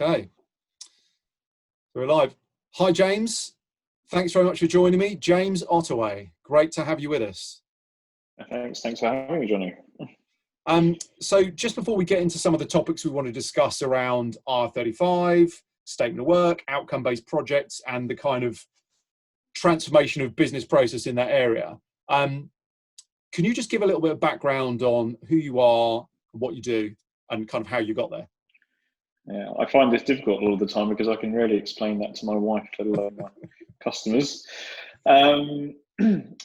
Okay, we're live. Hi, James. Thanks very much for joining me. James Ottaway, great to have you with us. Thanks for having me, Johnny. So just before we get into some of the topics we want to discuss around IR35, statement of work, outcome-based projects, and the kind of transformation of business process in that area, can you just give a little bit of background on who you are, what you do, and kind of how you got there? Yeah, I find this difficult all the time because I can rarely explain that to my wife, let alone my customers.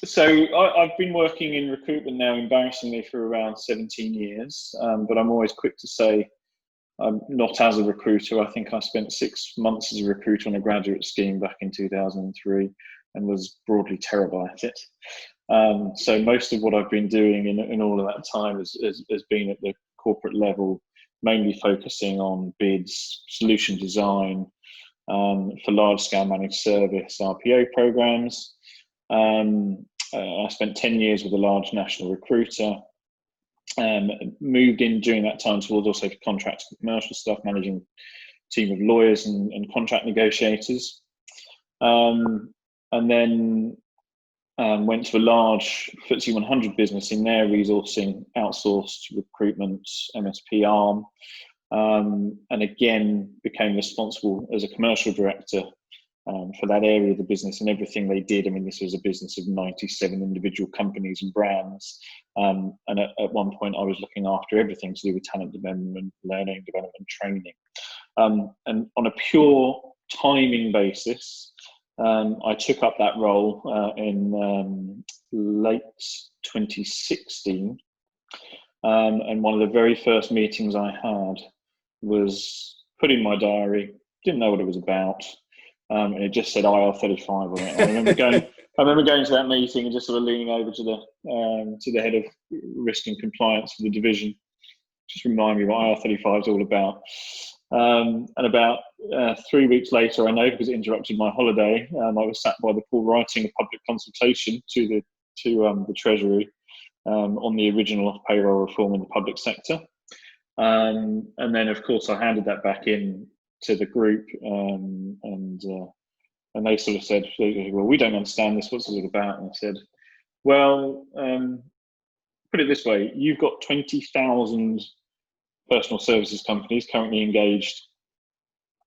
So I've been working in recruitment now, embarrassingly, for around 17 years, but I'm always quick to say I'm not as a recruiter. I think I spent 6 months as a recruiter on a graduate scheme back in 2003 and was broadly terrible at it. So most of what I've been doing in all of that time has been at the corporate level, mainly focusing on bids, solution design for large-scale managed service RPO programs. I spent 10 years with a large national recruiter, moved in during that time towards also contract and commercial stuff, managing a team of lawyers and contract negotiators. And then went to a large FTSE 100 business in their resourcing, outsourced recruitment, MSP arm, and again became responsible as a commercial director for that area of the business and everything they did. I mean, this was a business of 97 individual companies and brands, and at one point I was looking after everything to do with talent development, learning, development, training. And on a pure timing basis, I took up that role in late 2016, and one of the very first meetings I had was put in my diary, didn't know what it was about, and it just said IR35 on it. I remember going to that meeting and just sort of leaning over to the head of risk and compliance for the division, just remind me what IR35 is all about. And about 3 weeks later, I know because it interrupted my holiday, I was sat by the pool writing a public consultation to the Treasury on the original payroll reform in the public sector. And then, of course, I handed that back in to the group, and they sort of said, "Well, we don't understand this. What's it all about?" And I said, "Well, put it this way: you've got 20,000 personal services companies currently engaged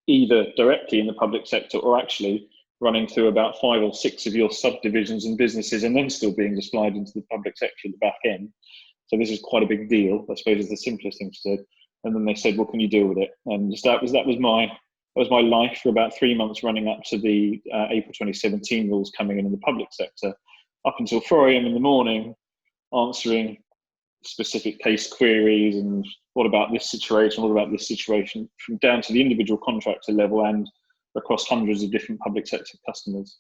either directly in the public sector or actually running through about 5 or 6 of your subdivisions and businesses and then still being supplied into the public sector at the back end. So this is quite a big deal, I suppose, is the simplest thing to do." And then they said, "Well, can you deal with it?" And that was my life for about 3 months running up to the April 2017 rules coming in the public sector, up until 4 a.m. in the morning, answering specific case queries and what about this situation, from down to the individual contractor level and across hundreds of different public sector customers.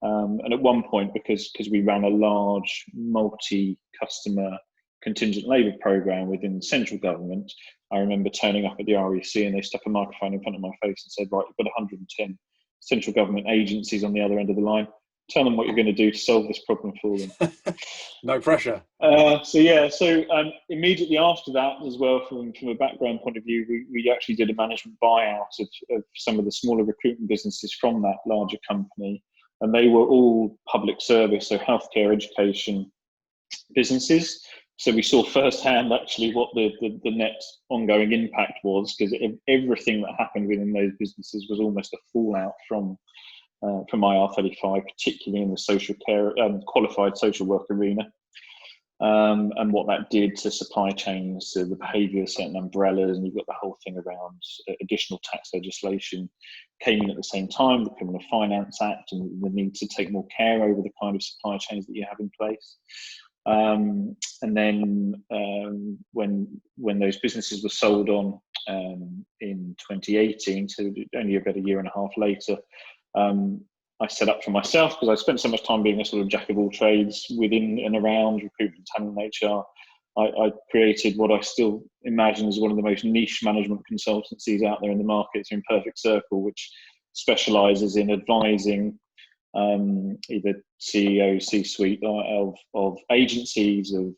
And at one point, because we ran a large multi-customer contingent labour programme within the central government, I remember turning up at the REC and they stuck a microphone in front of my face and said, "Right, you've got 110 central government agencies on the other end of the line. Tell them what you're going to do to solve this problem for them." No pressure. So immediately after that as well, from a background point of view, we actually did a management buyout of some of the smaller recruitment businesses from that larger company, and they were all public service, so healthcare, education businesses. So we saw firsthand actually what the net ongoing impact was, because everything that happened within those businesses was almost a fallout from IR35, particularly in the social care qualified social work arena, and what that did to supply chains, to the behaviour of certain umbrellas, and you've got the whole thing around additional tax legislation came in at the same time, the Criminal Finance Act, and the need to take more care over the kind of supply chains that you have in place. And then when those businesses were sold on in 2018, so only about a year and a half later, I set up for myself, because I spent so much time being a sort of jack of all trades within and around recruitment, talent, and HR. I created what I still imagine is one of the most niche management consultancies out there in the market. It's in Perfect Circle, which specialises in advising either CEOs, C-suite of agencies, of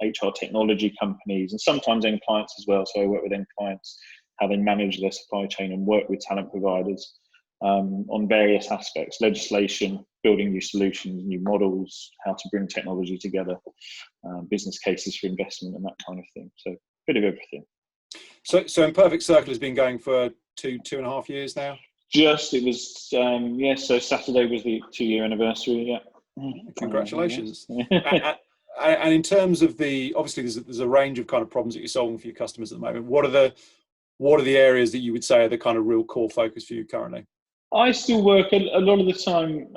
HR technology companies, and sometimes end clients as well. So I work with end clients how they manage their supply chain and work with talent providers on various aspects: legislation, building new solutions, new models, how to bring technology together, business cases for investment, and that kind of thing. So a bit of everything. So Imperfect Circle has been going for two and a half years now? It was, so Saturday was the 2-year anniversary, yeah. Congratulations. And in terms of obviously there's a range of kind of problems that you're solving for your customers at the moment. What are the areas that you would say are the kind of real core focus for you currently? I still work a lot of the time.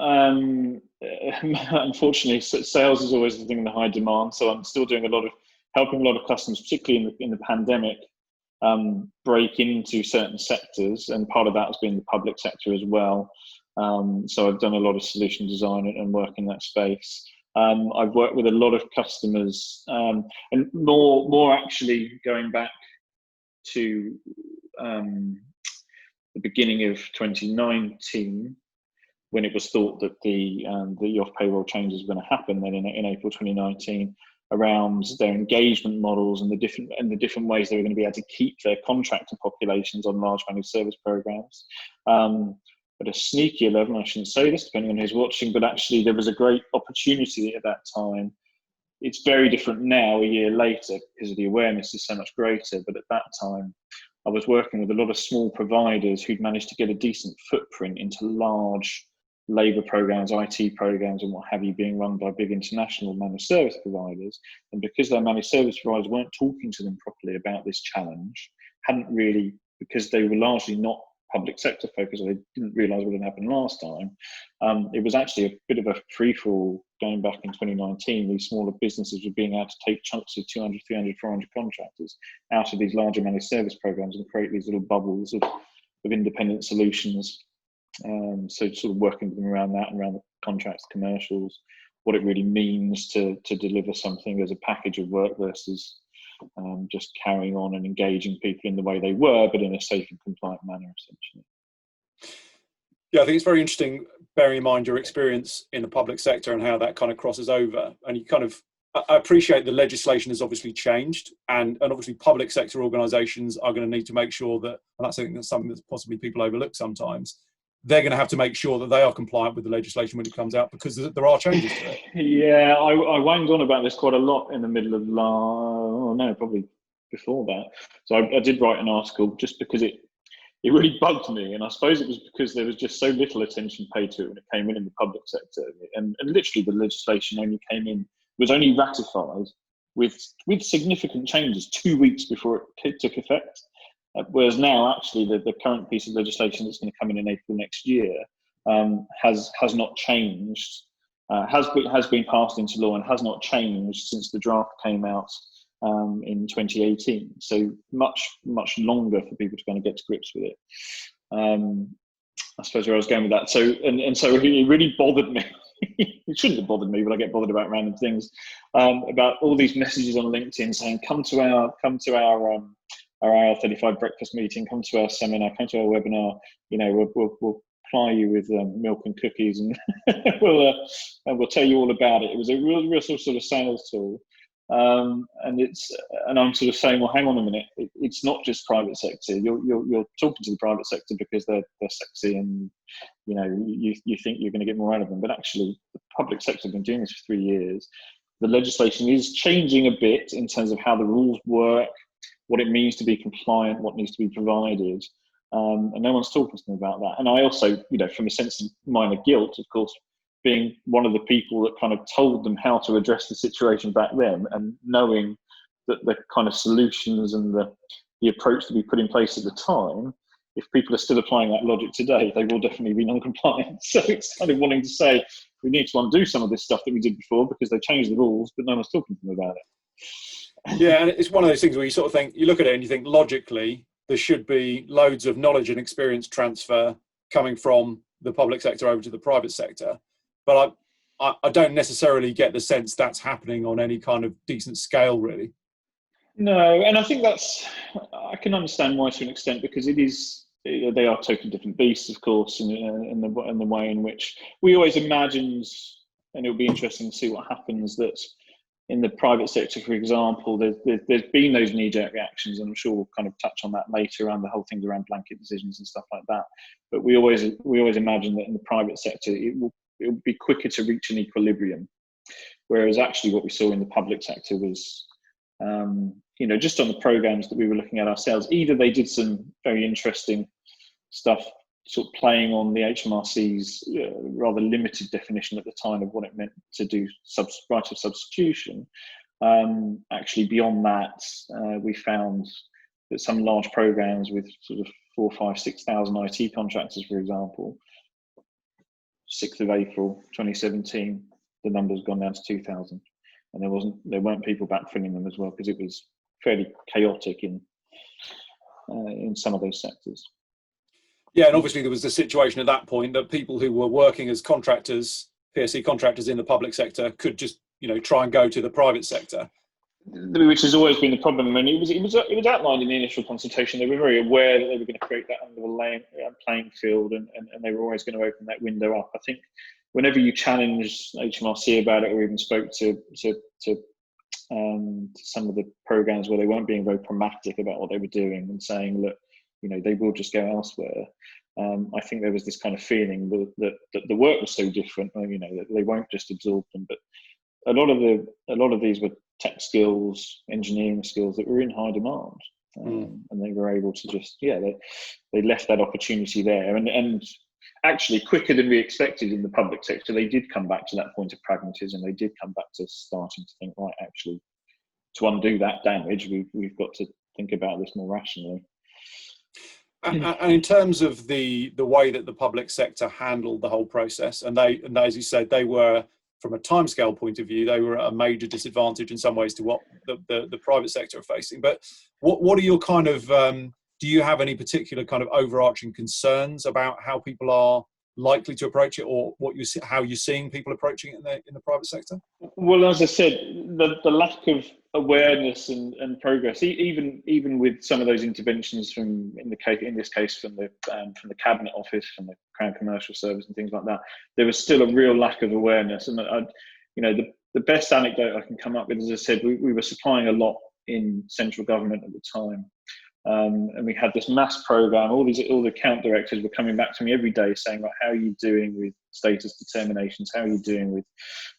Unfortunately, sales is always the thing in the high demand. So I'm still doing helping a lot of customers, particularly in the pandemic, break into certain sectors, and part of that has been the public sector as well. So I've done a lot of solution design and work in that space. I've worked with a lot of customers, and more actually going back to the beginning of 2019, when it was thought that the off-payroll changes were going to happen. Then in April 2019, around their engagement models and the different ways they were going to be able to keep their contractor populations on large managed service programs. At a sneakier level, I shouldn't say this depending on who's watching, but actually there was a great opportunity at that time. It's very different now, a year later, because the awareness is so much greater. But at that time, I was working with a lot of small providers who'd managed to get a decent footprint into large labour programs, IT programs, and what have you, being run by big international managed service providers. And because their managed service providers weren't talking to them properly about this challenge, because they were largely not public sector focused, or they didn't realise what had happened last time, it was actually a bit of a free-for-all going back in 2019. These smaller businesses were being able to take chunks of 200, 300, 400 contractors out of these larger managed service programs and create these little bubbles of independent solutions. So sort of working with them around that and around the contracts, commercials, what it really means to deliver something as a package of work versus just carrying on and engaging people in the way they were, but in a safe and compliant manner, essentially. Yeah, I think it's very interesting, bearing in mind your experience in the public sector and how that kind of crosses over. And you kind of, I appreciate the legislation has obviously changed, and obviously public sector organisations are going to need to make sure that, and that's something that's possibly people overlook sometimes, they're going to have to make sure that they are compliant with the legislation when it comes out, because there are changes to it. Yeah, I whined on about this quite a lot in the middle of probably before that. So I did write an article just because it really bugged me, and I suppose it was because there was just so little attention paid to it when it came in the public sector, and literally the legislation was only ratified with significant changes 2 weeks before it took effect. Whereas now, actually, the current piece of legislation that's going to come in April next year has not changed, has been passed into law and has not changed since the draft came out in 2018. So much longer for people to kind of get to grips with it. I suppose where I was going with that. So so it really bothered me. It shouldn't have bothered me, but I get bothered about random things. About all these messages on LinkedIn saying, "Come to our IR35 breakfast meeting, come to our seminar, come to our webinar. You know, we'll ply you with milk and cookies, and we'll tell you all about it." It was a real sort of sales tool, and I'm sort of saying, well, hang on a minute. It's not just private sector. You're talking to the private sector because they're sexy, and you think you're going to get more out of them. But actually, the public sector has been doing this for 3 years. The legislation is changing a bit in terms of how the rules work, what it means to be compliant, what needs to be provided, and no one's talking to them about that. And I also, from a sense of minor guilt, of course, being one of the people that kind of told them how to address the situation back then, and knowing that the kind of solutions and the approach to be put in place at the time, if people are still applying that logic today, they will definitely be non-compliant. So it's kind of wanting to say, we need to undo some of this stuff that we did before because they changed the rules, but no one's talking to them about it. Yeah, and it's one of those things where you sort of think, you look at it and you think logically there should be loads of knowledge and experience transfer coming from the public sector over to the private sector, but I don't necessarily get the sense that's happening on any kind of decent scale, really. No, and I think I can understand why to an extent, because they are totally different beasts, of course, in the way in which we always imagined, and it'll be interesting to see what happens, that in the private sector, for example, there's been those knee-jerk reactions, and I'm sure we'll kind of touch on that later around the whole thing around blanket decisions and stuff like that. But we always imagine that in the private sector it will be quicker to reach an equilibrium, whereas actually what we saw in the public sector was, just on the programs that we were looking at ourselves, either they did some very interesting stuff, sort of playing on the HMRC's rather limited definition at the time of what it meant to do right of substitution. Actually, beyond that, we found that some large programs with sort of 4,000, 5,000, 6,000 IT contractors, for example, 6th of April 2017, the number's gone down to 2,000, and there weren't people backfilling them as well, because it was fairly chaotic in some of those sectors. Yeah, and obviously there was the situation at that point that people who were working as contractors, PSC contractors in the public sector, could just try and go to the private sector, which has always been the problem. And it was outlined in the initial consultation. They were very aware that they were going to create that under playing field, and they were always going to open that window up. I think whenever you challenge HMRC about it, or even spoke to some of the programs where they weren't being very pragmatic about what they were doing and saying, look, they will just go elsewhere. I think there was this kind of feeling that the work was so different, that they won't just absorb them. But a lot of these were tech skills, engineering skills that were in high demand, and they were able to just they left that opportunity there, and actually quicker than we expected in the public sector. They did come back to that point of pragmatism. They did come back to starting to think, right, actually, to undo that damage, we've got to think about this more rationally. And in terms of the way that the public sector handled the whole process, and as you said, they were, from a timescale point of view, they were at a major disadvantage in some ways to what the private sector are facing. But what are your kind of, do you have any particular kind of overarching concerns about how people are likely to approach it, or how you're seeing people approaching it in the private sector? Well, as I said, the lack of awareness and progress, even with some of those interventions in this case from the Cabinet Office, from the Crown Commercial Service and things like that, there was still a real lack of awareness. And the best anecdote I can come up with, as I said, we were supplying a lot in central government at the time. And we had this mass program. All the account directors were coming back to me every day saying, like, how are you doing with status determinations? How are you doing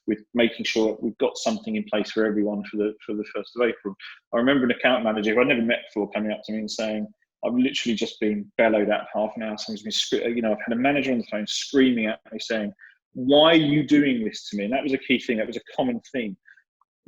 with making sure we've got something in place for everyone for the 1st of April? I remember an account manager who I'd never met before coming up to me and saying, I've literally just been bellowed at for half an hour. Someone's been, I've had a manager on the phone screaming at me saying, why are you doing this to me? And that was a key thing. That was a common theme.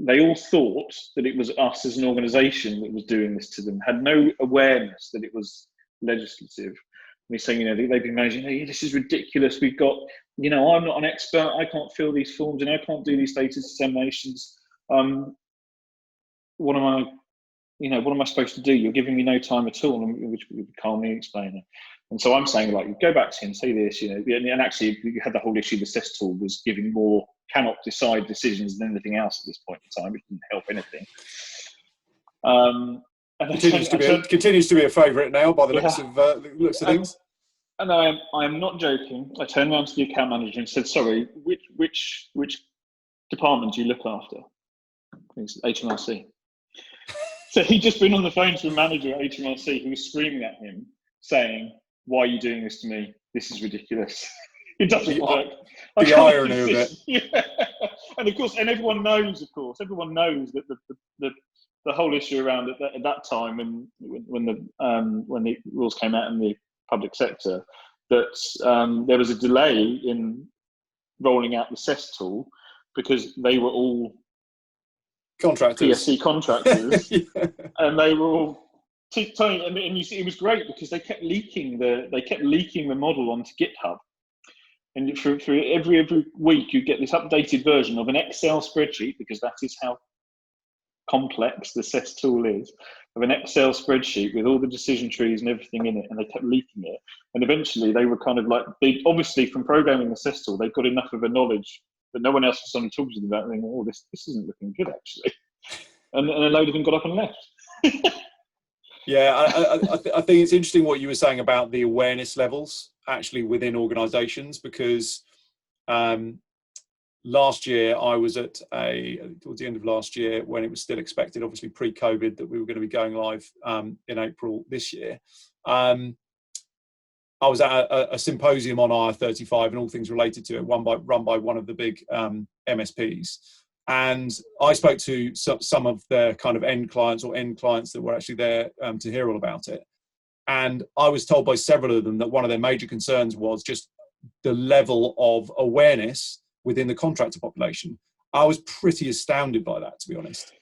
They all thought that it was us as an organisation that was doing this to them, had no awareness that it was legislative. And he's saying, they've been managing, this is ridiculous. We've got, I'm not an expert. I can't fill these forms and I can't do these status determinations. What am I supposed to do? You're giving me no time at all, which we would calmly explain it. And so I'm saying, like, go back to him, say this, and actually you had the whole issue. The CES tool was giving more cannot decide decisions than anything else at this point in time, which didn't help anything. Continues to be a favourite now by the looks of things. And I am not joking. I turned around to the account manager and said, sorry, which department do you look after? It's HMRC. So he'd just been on the phone to a manager at HMRC who was screaming at him, saying, why are you doing this to me? This is ridiculous. It doesn't work. The irony of it. Yeah. And of course, everyone knows that the whole issue around it at that time, and when the rules came out in the public sector, that there was a delay in rolling out the CES tool because they were all PSC contractors, yeah. And they were all and you see, it was great because they kept leaking the model onto GitHub. And for every week, you get this updated version of an Excel spreadsheet, because that is how complex the CES tool is, of an Excel spreadsheet with all the decision trees and everything in it, and they kept leaking it. And eventually, they were kind of like, obviously from programming the CES tool, they got enough of a knowledge that no one else was suddenly talking to them about, thinking, this isn't looking good, actually. And a load of them got up and left. Yeah, I think it's interesting what you were saying about the awareness levels actually within organisations, because last year, I was towards the end of last year, when it was still expected, obviously pre-COVID, that we were going to be going live in April this year. I was at a symposium on IR35 and all things related to it, run by one of the big MSPs. And I spoke to some of their kind of end clients that were actually there to hear all about it. And I was told by several of them that one of their major concerns was just the level of awareness within the contractor population. I was pretty astounded by that, to be honest.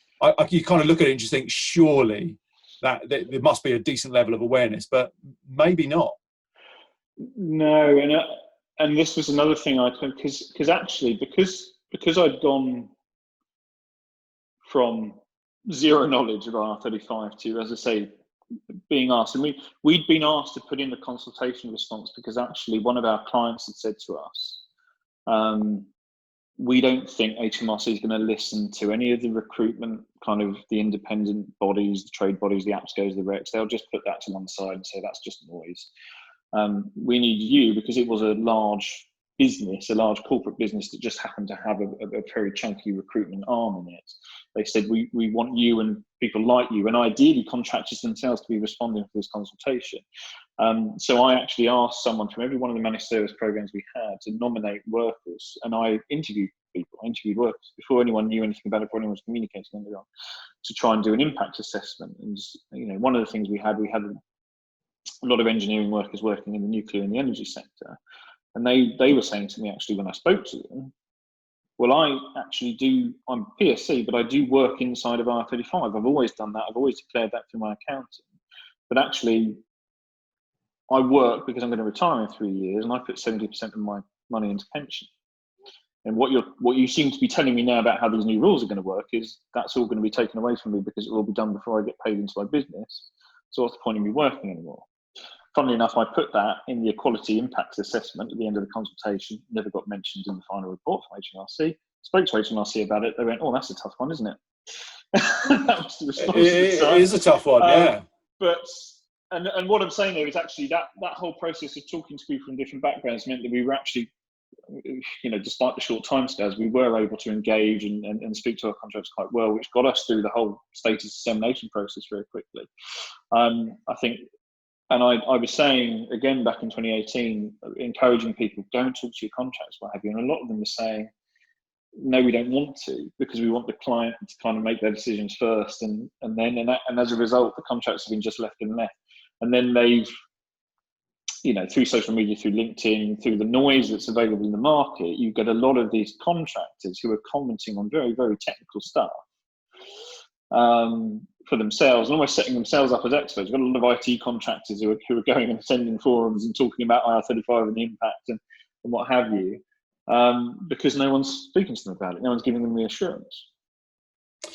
You kind of look at it and just think, surely that there must be a decent level of awareness, but maybe not. No, and this was another thing I think, because I'd gone from zero knowledge of R35 to, as I say, being asked, and we'd been asked to put in the consultation response because actually one of our clients had said to us, we don't think HMRC is going to listen to any of the recruitment, kind of the independent bodies, the trade bodies, the APSCOs, the RECs. They'll just put that to one side and say that's just noise. We need you, because it was a large business, a large corporate business that just happened to have a very chunky recruitment arm in it. They said, we want you and people like you, and ideally contractors themselves, to be responding to this consultation. So I actually asked someone from every one of the managed service programs we had to nominate workers, and I interviewed workers before anyone knew anything about it, before anyone was communicating anything on, to try and do an impact assessment. And one of the things we had a lot of engineering workers working in the nuclear and the energy sector. And they were saying to me, actually, when I spoke to them, well, I'm PSC, but I do work inside of R35. I've always done that. I've always declared that through my accounting. But actually, I work because I'm going to retire in 3 years, and I put 70% of my money into pension. And what you seem to be telling me now about how these new rules are going to work is that's all going to be taken away from me because it will be done before I get paid into my business. So what's the point of me working anymore? Funnily enough, I put that in the equality impact assessment at the end of the consultation. Never got mentioned in the final report from HMRC. Spoke to HMRC about it. They went, "Oh, that's a tough one, isn't it?" That was the response. It is a tough one, yeah. But and what I'm saying there is actually that whole process of talking to people from different backgrounds meant that we were actually, despite the short timescales, we were able to engage and speak to our contractors quite well, which got us through the whole status dissemination process very quickly. I think. And I was saying, again, back in 2018, encouraging people, don't talk to your contracts, what have you. And a lot of them were saying, no, we don't want to, because we want the client to kind of make their decisions first. And as a result, the contracts have been just left and left. And then they've, through social media, through LinkedIn, through the noise that's available in the market, you get a lot of these contractors who are commenting on very, very technical stuff. For themselves, and almost setting themselves up as experts. We've got a lot of IT contractors who are going and attending forums and talking about IR35 and the impact and what have you, because no one's speaking to them about it. No one's giving them reassurance.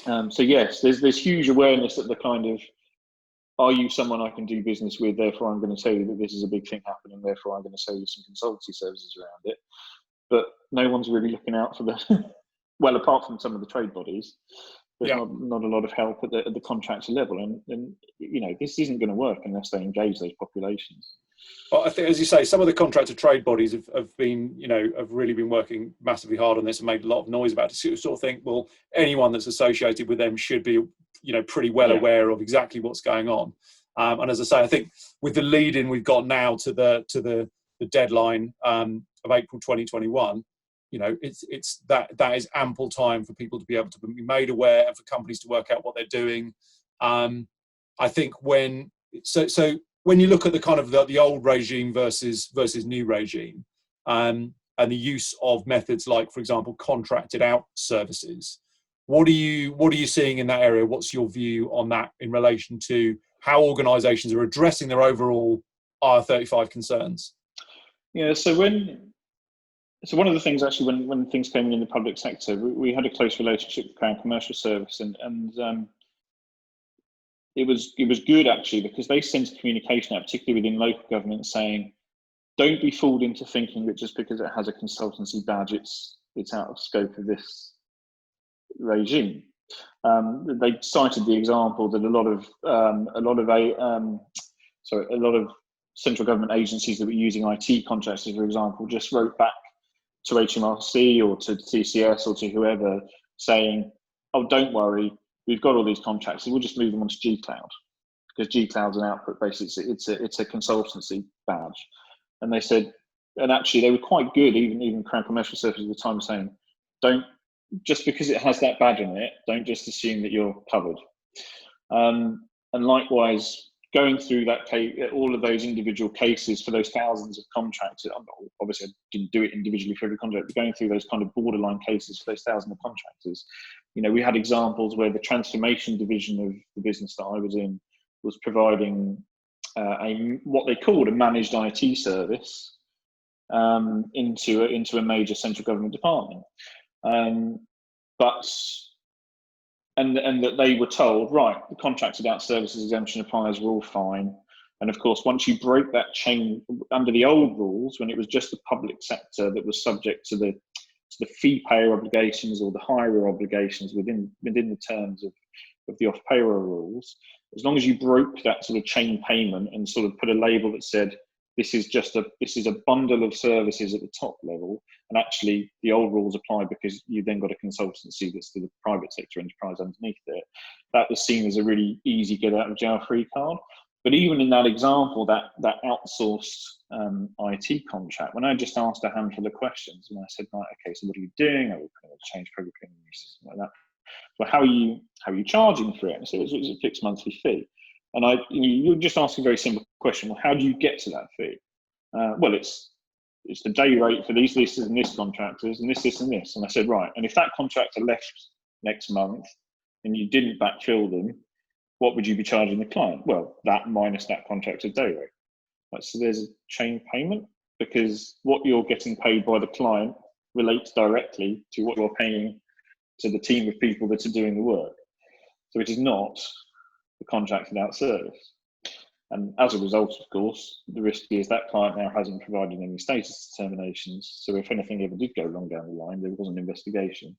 So yes, there's huge awareness that the kind of, are you someone I can do business with? Therefore, I'm going to tell you that this is a big thing happening. Therefore, I'm going to sell you some consultancy services around it. But no one's really looking out for well, apart from some of the trade bodies. There's not a lot of help at the contractor level, and this isn't going to work unless they engage those populations. Well, I think, as you say, some of the contractor trade bodies have been, have really been working massively hard on this and made a lot of noise about it. So you sort of think, well, anyone that's associated with them should be, pretty well aware of exactly what's going on. And as I say, I think with the lead-in we've got now to the deadline of April 2021. It's that is ample time for people to be able to be made aware and for companies to work out what they're doing. I think when you look at the kind of the old regime versus new regime, and the use of methods like, for example, contracted out services, what are you seeing in that area? What's your view on that in relation to how organisations are addressing their overall IR35 concerns? Yeah, So one of the things, actually, when things came in the public sector, we had a close relationship with Crown Commercial Service, and it was good, actually, because they sent a communication out, particularly within local government, saying, don't be fooled into thinking that just because it has a consultancy badge, it's out of scope of this regime. They cited the example that a lot of central government agencies that were using IT contractors, for example, just wrote back to HMRC or to TCS or to whoever saying, oh, don't worry, we've got all these contracts, we'll just move them onto G Cloud, because G Cloud's an output base, it's a consultancy badge. And they said, and actually they were quite good, even Crown Commercial Services at the time, saying, don't, just because it has that badge on it, don't just assume that you're covered. And likewise, going through that all of those individual cases for those thousands of contracts, obviously I didn't do it individually for every contract, but going through those kind of borderline cases for those thousands of contractors, we had examples where the transformation division of the business that I was in was providing what they called a managed IT service into a major central government department, and that they were told, right, the contracted out services exemption applies, we're all fine. And of course, once you break that chain under the old rules, when it was just the public sector that was subject to the fee payer obligations or the hirer obligations within the terms of the off payroll rules, as long as you broke that sort of chain payment and sort of put a label that said this is a bundle of services at the top level, and actually the old rules apply because you then got a consultancy that's to the private sector enterprise underneath it, that was seen as a really easy get out of jail free card. But even in that example, that outsourced IT contract, when I just asked a handful of questions and I said, right, okay, so what are you doing? Are we putting a change program in a new system like that? Well, how are you charging for it? And so it was a fixed monthly fee. And you just ask a very simple question. Well, how do you get to that fee? Well, it's the day rate for these, this, and this contractors, and this, and this. And I said, right. And if that contractor left next month and you didn't backfill them, what would you be charging the client? Well, that minus that contractor's day rate. Right, so there's a chain payment, because what you're getting paid by the client relates directly to what you're paying to the team of people that are doing the work. So it is not the contracted out service. And as a result, of course, the risk is that client now hasn't provided any status determinations. So if anything ever did go wrong down the line, there was an investigation.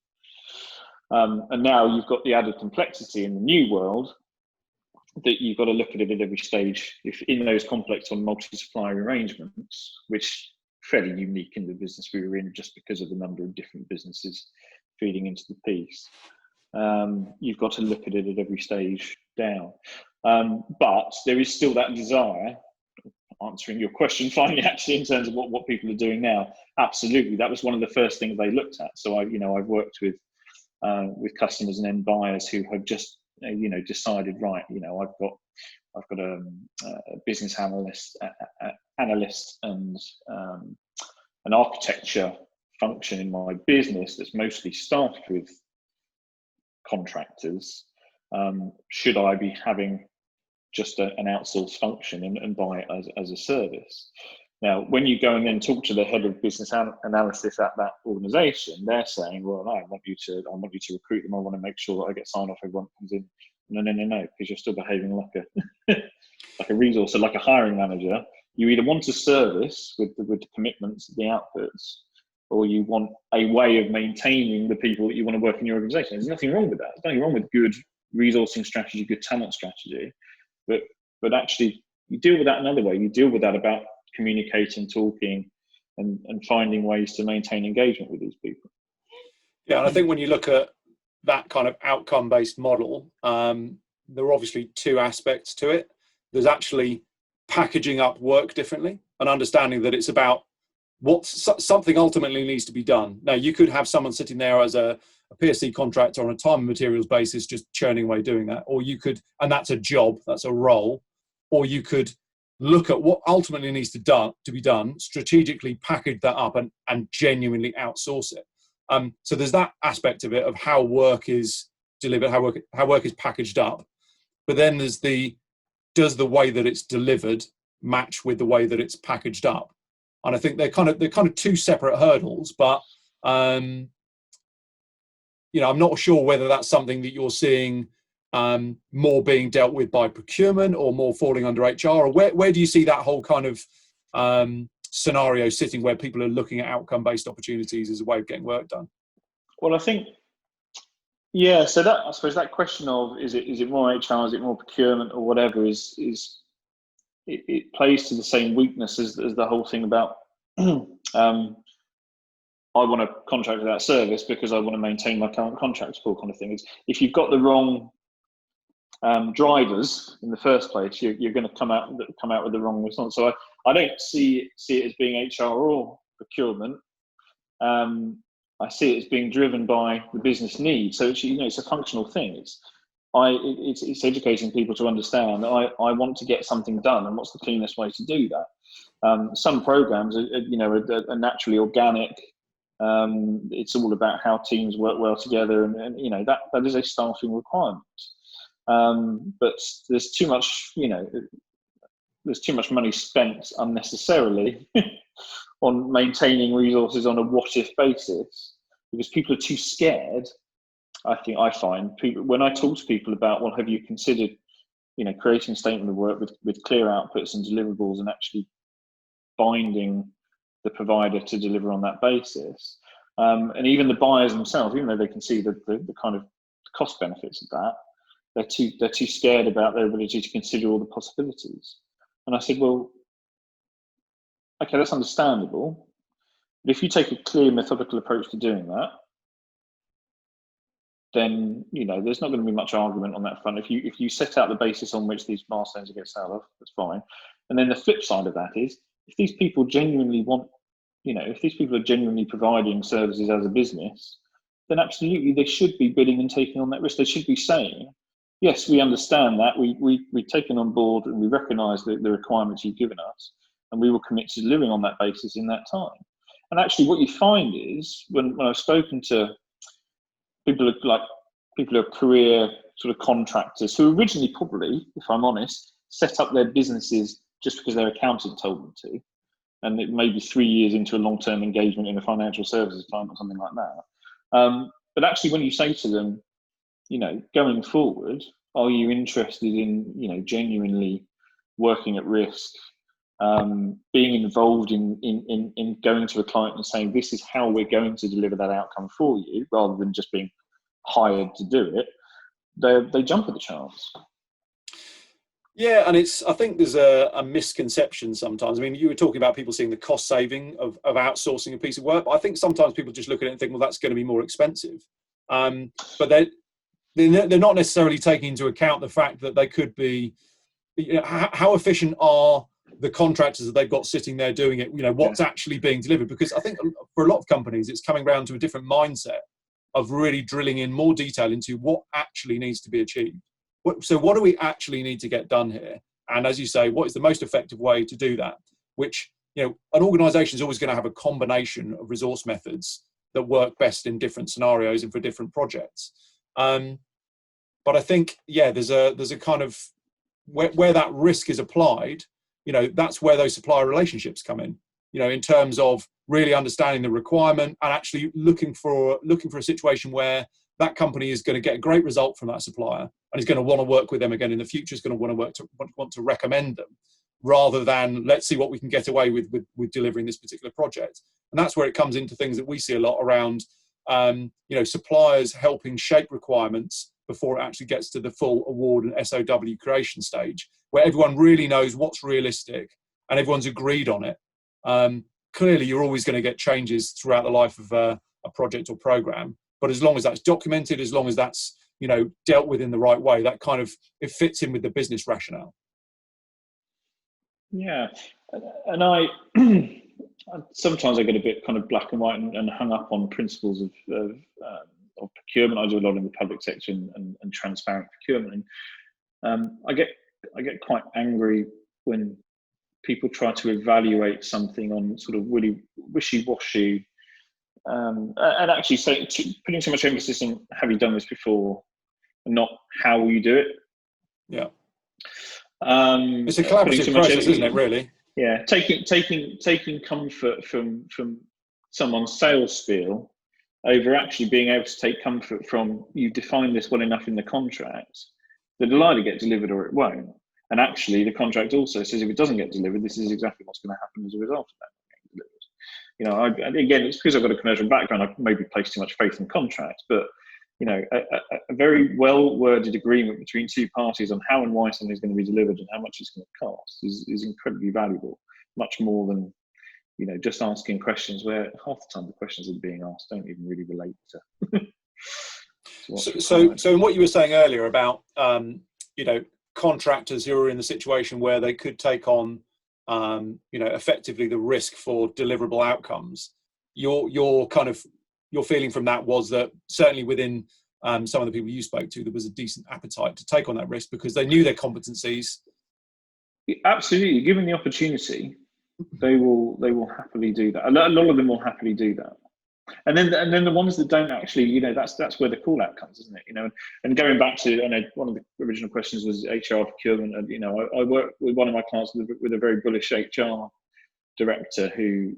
And now you've got the added complexity in the new world that you've got to look at it at every stage. If in those complex or multi-supplier arrangements, which fairly unique in the business we were in just because of the number of different businesses feeding into the piece, you've got to look at it at every stage down. But there is still that desire, answering your question finally, actually, in terms of what people are doing now. Absolutely, that was one of the first things they looked at. So I've worked with customers and end buyers who have just decided, right, I've got a business analyst and an architecture function in my business that's mostly staffed with contractors. Should I be having just an outsourced function and buy it as a service? Now, when you go and then talk to the head of business analysis at that organisation, they're saying, well, no, I want you to recruit them. I want to make sure that I get sign off everyone comes in. No, because you're still behaving like a resource, so like a hiring manager. You either want a service with the commitments, the outputs, or you want a way of maintaining the people that you want to work in your organisation. There's nothing wrong with that. There's nothing wrong with good resourcing strategy, good talent strategy, but actually you deal with that another way. You deal with that about communicating, talking, and finding ways to maintain engagement with these people. Yeah, and I think when you look at that kind of outcome-based model, there are obviously two aspects to it. There's actually packaging up work differently and understanding that it's about something ultimately needs to be done. Now, you could have someone sitting there as a PSC contractor on a time and materials basis, just churning away doing that, or you could, and that's a job, that's a role, or you could look at what ultimately needs to be done, strategically package that up and genuinely outsource it. So there's that aspect of it, of how work is delivered, how work is packaged up. But then there's does the way that it's delivered match with the way that it's packaged up? And I think they're kind of two separate hurdles, but I'm not sure whether that's something that you're seeing more being dealt with by procurement or more falling under HR, or where do you see that whole kind of scenario sitting, where people are looking at outcome-based opportunities as a way of getting work done? Well, I think, yeah. So I suppose that question of is it more HR, is it more procurement, or whatever, is it plays to the same weakness as the whole thing about I want to contract with that service because I want to maintain my current contract support kind of thing. It's, if you've got the wrong drivers in the first place, you're going to come out with the wrong response. So I don't see it as being HR or procurement. I see it as being driven by the business need. So it's a functional thing. It's educating people to understand that I want to get something done, and what's the cleanest way to do that. Some programs are naturally organic. It's all about how teams work well together, and that is a staffing requirement. But there's too much money spent unnecessarily on maintaining resources on a what-if basis, because people are too scared. I find people, when I talk to people about, well, have you considered, creating a statement of work with clear outputs and deliverables, and actually binding the provider to deliver on that basis, and even the buyers themselves, even though they can see the kind of cost benefits of that, they're too scared about their ability to consider all the possibilities. And I said, well, okay, that's understandable, but if you take a clear, methodical approach to doing that, then there's not going to be much argument on that front. If you set out the basis on which these milestones are get set up, that's fine. And then the flip side of that is, if these people genuinely want, if these people are genuinely providing services as a business, then absolutely they should be bidding and taking on that risk. They should be saying, yes, we understand that, we've taken on board and we recognise the requirements you've given us, and we will commit to delivering on that basis in that time. And actually what you find is, when I've spoken to people who are career sort of contractors, who originally probably, if I'm honest, set up their businesses just because their accountant told them to, and it may be 3 years into a long-term engagement in a financial services client or something like that. But actually, when you say to them, going forward, are you interested in, genuinely working at risk, being involved in going to a client and saying, this is how we're going to deliver that outcome for you, rather than just being hired to do it, they jump at the chance. Yeah, and I think there's a misconception sometimes. I mean, you were talking about people seeing the cost saving of outsourcing a piece of work, but I think sometimes people just look at it and think, well, that's going to be more expensive. But they're not necessarily taking into account the fact that they could be, how efficient are the contractors that they've got sitting there doing it, what's actually being delivered. Because I think for a lot of companies, it's coming around to a different mindset of really drilling in more detail into what actually needs to be achieved. So what do we actually need to get done here? And as you say, what is the most effective way to do that? Which, an organisation is always going to have a combination of resource methods that work best in different scenarios and for different projects. But I think, there's a kind of, where that risk is applied, that's where those supplier relationships come in, in terms of really understanding the requirement and actually looking for a situation where that company is going to get a great result from that supplier and is going to want to work with them again in the future, is going to want to recommend them, rather than let's see what we can get away with delivering this particular project. And that's where it comes into things that we see a lot around, suppliers helping shape requirements before it actually gets to the full award and SOW creation stage, where everyone really knows what's realistic and everyone's agreed on it. Clearly, you're always going to get changes throughout the life of a project or program, but as long as that's documented, as long as that's dealt with in the right way, that kind of, it fits in with the business rationale. Yeah, and I sometimes I get a bit kind of black and white and hung up on principles of procurement. I do a lot in the public sector and transparent procurement. And I get quite angry when people try to evaluate something on sort of really wishy-washy, and actually putting too much emphasis on have you done this before, and not how will you do it. Yeah. It's a collaborative process, isn't it? Really. Yeah, taking comfort from someone's sales spiel over actually being able to take comfort from, you've defined this well enough in the contract that it'll either get delivered or it won't. And actually, the contract also says if it doesn't get delivered, this is exactly what's going to happen as a result of that getting delivered. Again, it's because I've got a commercial background. I maybe place too much faith in contracts, but a very well-worded agreement between two parties on how and why something is going to be delivered and how much it's going to cost is incredibly valuable, much more than just asking questions where half the time the questions that are being asked don't even really relate to what's required. So in what you were saying earlier about contractors who are in the situation where they could take on effectively the risk for deliverable outcomes, your feeling from that was that certainly within some of the people you spoke to, there was a decent appetite to take on that risk because they knew their competencies. Absolutely, given the opportunity, they will happily do that. A lot of them will happily do that. And then the ones that don't actually, that's where the call out comes, isn't it? And going back to, I know one of the original questions was HR procurement, and I work with one of my clients with a very bullish HR director who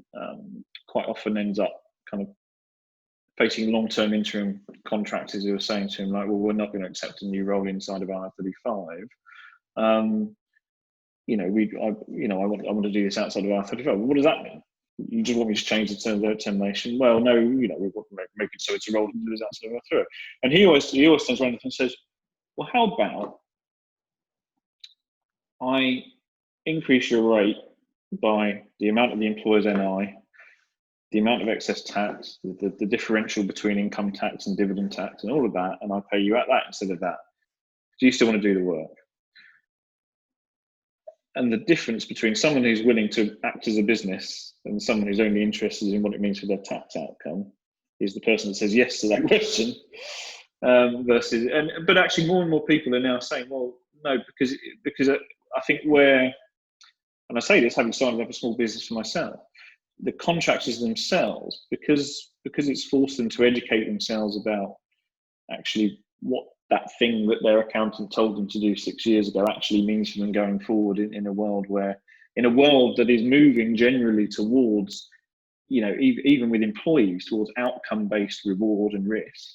quite often ends up kind of facing long-term interim contractors who are saying to him like, well, we're not going to accept a new role inside of IR35. I want to do this outside of IR35. Well, what does that mean? You just want me to change the terms of termination? Well, no, we want to make it so it's a role that is outside of IR35. And he always turns around and says, well, how about I increase your rate by the amount of the employer's NI, the amount of excess tax, the differential between income tax and dividend tax and all of that, and I pay you at that instead of that. Do you still want to do the work? And the difference between someone who's willing to act as a business and someone who's only interested in what it means for their tax outcome is the person that says yes to that question. But actually more and more people are now saying, well, no, because I think and I say this having started up a small business for myself, the contractors themselves, because it's forced them to educate themselves about actually what that thing that their accountant told them to do 6 years ago actually means for them going forward in a world that is moving generally towards, even with employees, towards outcome-based reward and risk.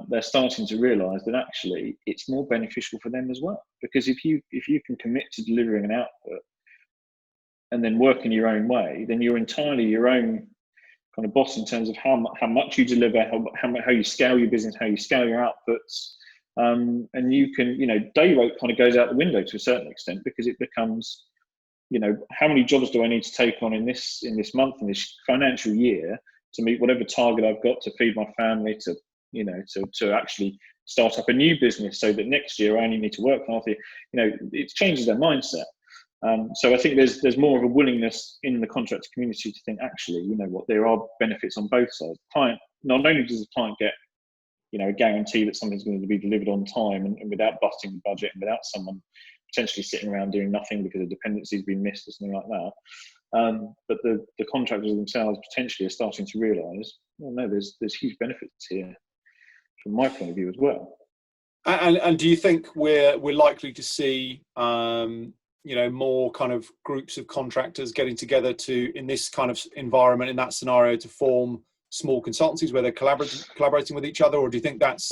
They're starting to realise that actually it's more beneficial for them as well, because if you can commit to delivering an output and then work in your own way, then you're entirely your own kind of boss in terms of how much you deliver, how you scale your business, how you scale your outputs, and you can, day rate kind of goes out the window to a certain extent, because it becomes, how many jobs do I need to take on in this month, in this financial year, to meet whatever target I've got to feed my family, to actually start up a new business, so that next year I only need to work half the year. It changes their mindset. So I think there's more of a willingness in the contractor community to think, actually, there are benefits on both sides. Client, not only does the client get, a guarantee that something's going to be delivered on time and without busting the budget and without someone potentially sitting around doing nothing because a dependency's been missed or something like that. But the contractors themselves potentially are starting to realise, well, no, there's huge benefits here from my point of view as well. And do you think we're likely to see more kind of groups of contractors getting together in this kind of environment, in that scenario, to form small consultancies where they're collaborating with each other, or do you think that's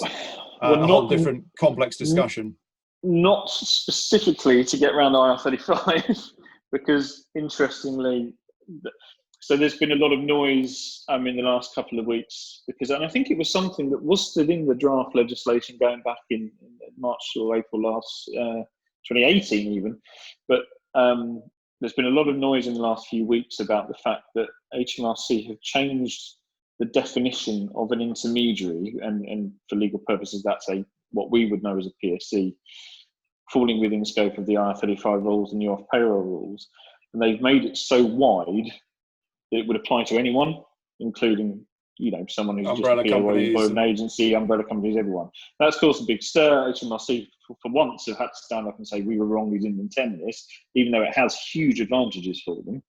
a whole different complex discussion? Not specifically to get around IR35, because interestingly, so there's been a lot of noise in the last couple of weeks, and I think it was something that was still in the draft legislation going back in March or April last 2018 even, but there's been a lot of noise in the last few weeks about the fact that HMRC have changed the definition of an intermediary, and for legal purposes that's what we would know as a PSC, falling within the scope of the IR35 rules and the off payroll rules, and they've made it so wide that it would apply to anyone, including someone who's umbrella just a POA employee of an and agency, umbrella companies, everyone. That's caused a big stir. HMRC for once have had to stand up and say we were wrong, we didn't intend this, even though it has huge advantages for them.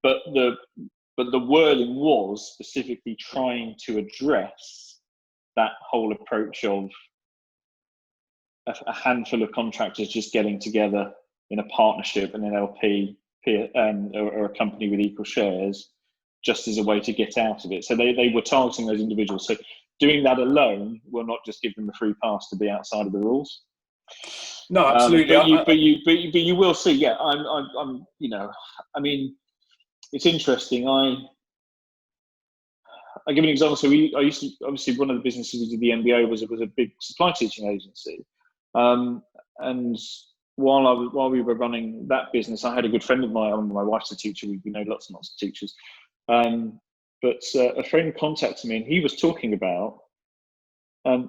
But the wording was specifically trying to address that whole approach of a handful of contractors just getting together in a partnership, an LP, or a company with equal shares, just as a way to get out of it. So they were targeting those individuals. So doing that alone will not just give them a free pass to be outside of the rules. No, absolutely. But you will see. Yeah, it's interesting. I give an example. So I used to, obviously, one of the businesses we did the MBO was a big supply teaching agency, and while we were running that business, I had a good friend of mine. My wife's a teacher. We know lots and lots of teachers. But a friend contacted me, and he was talking about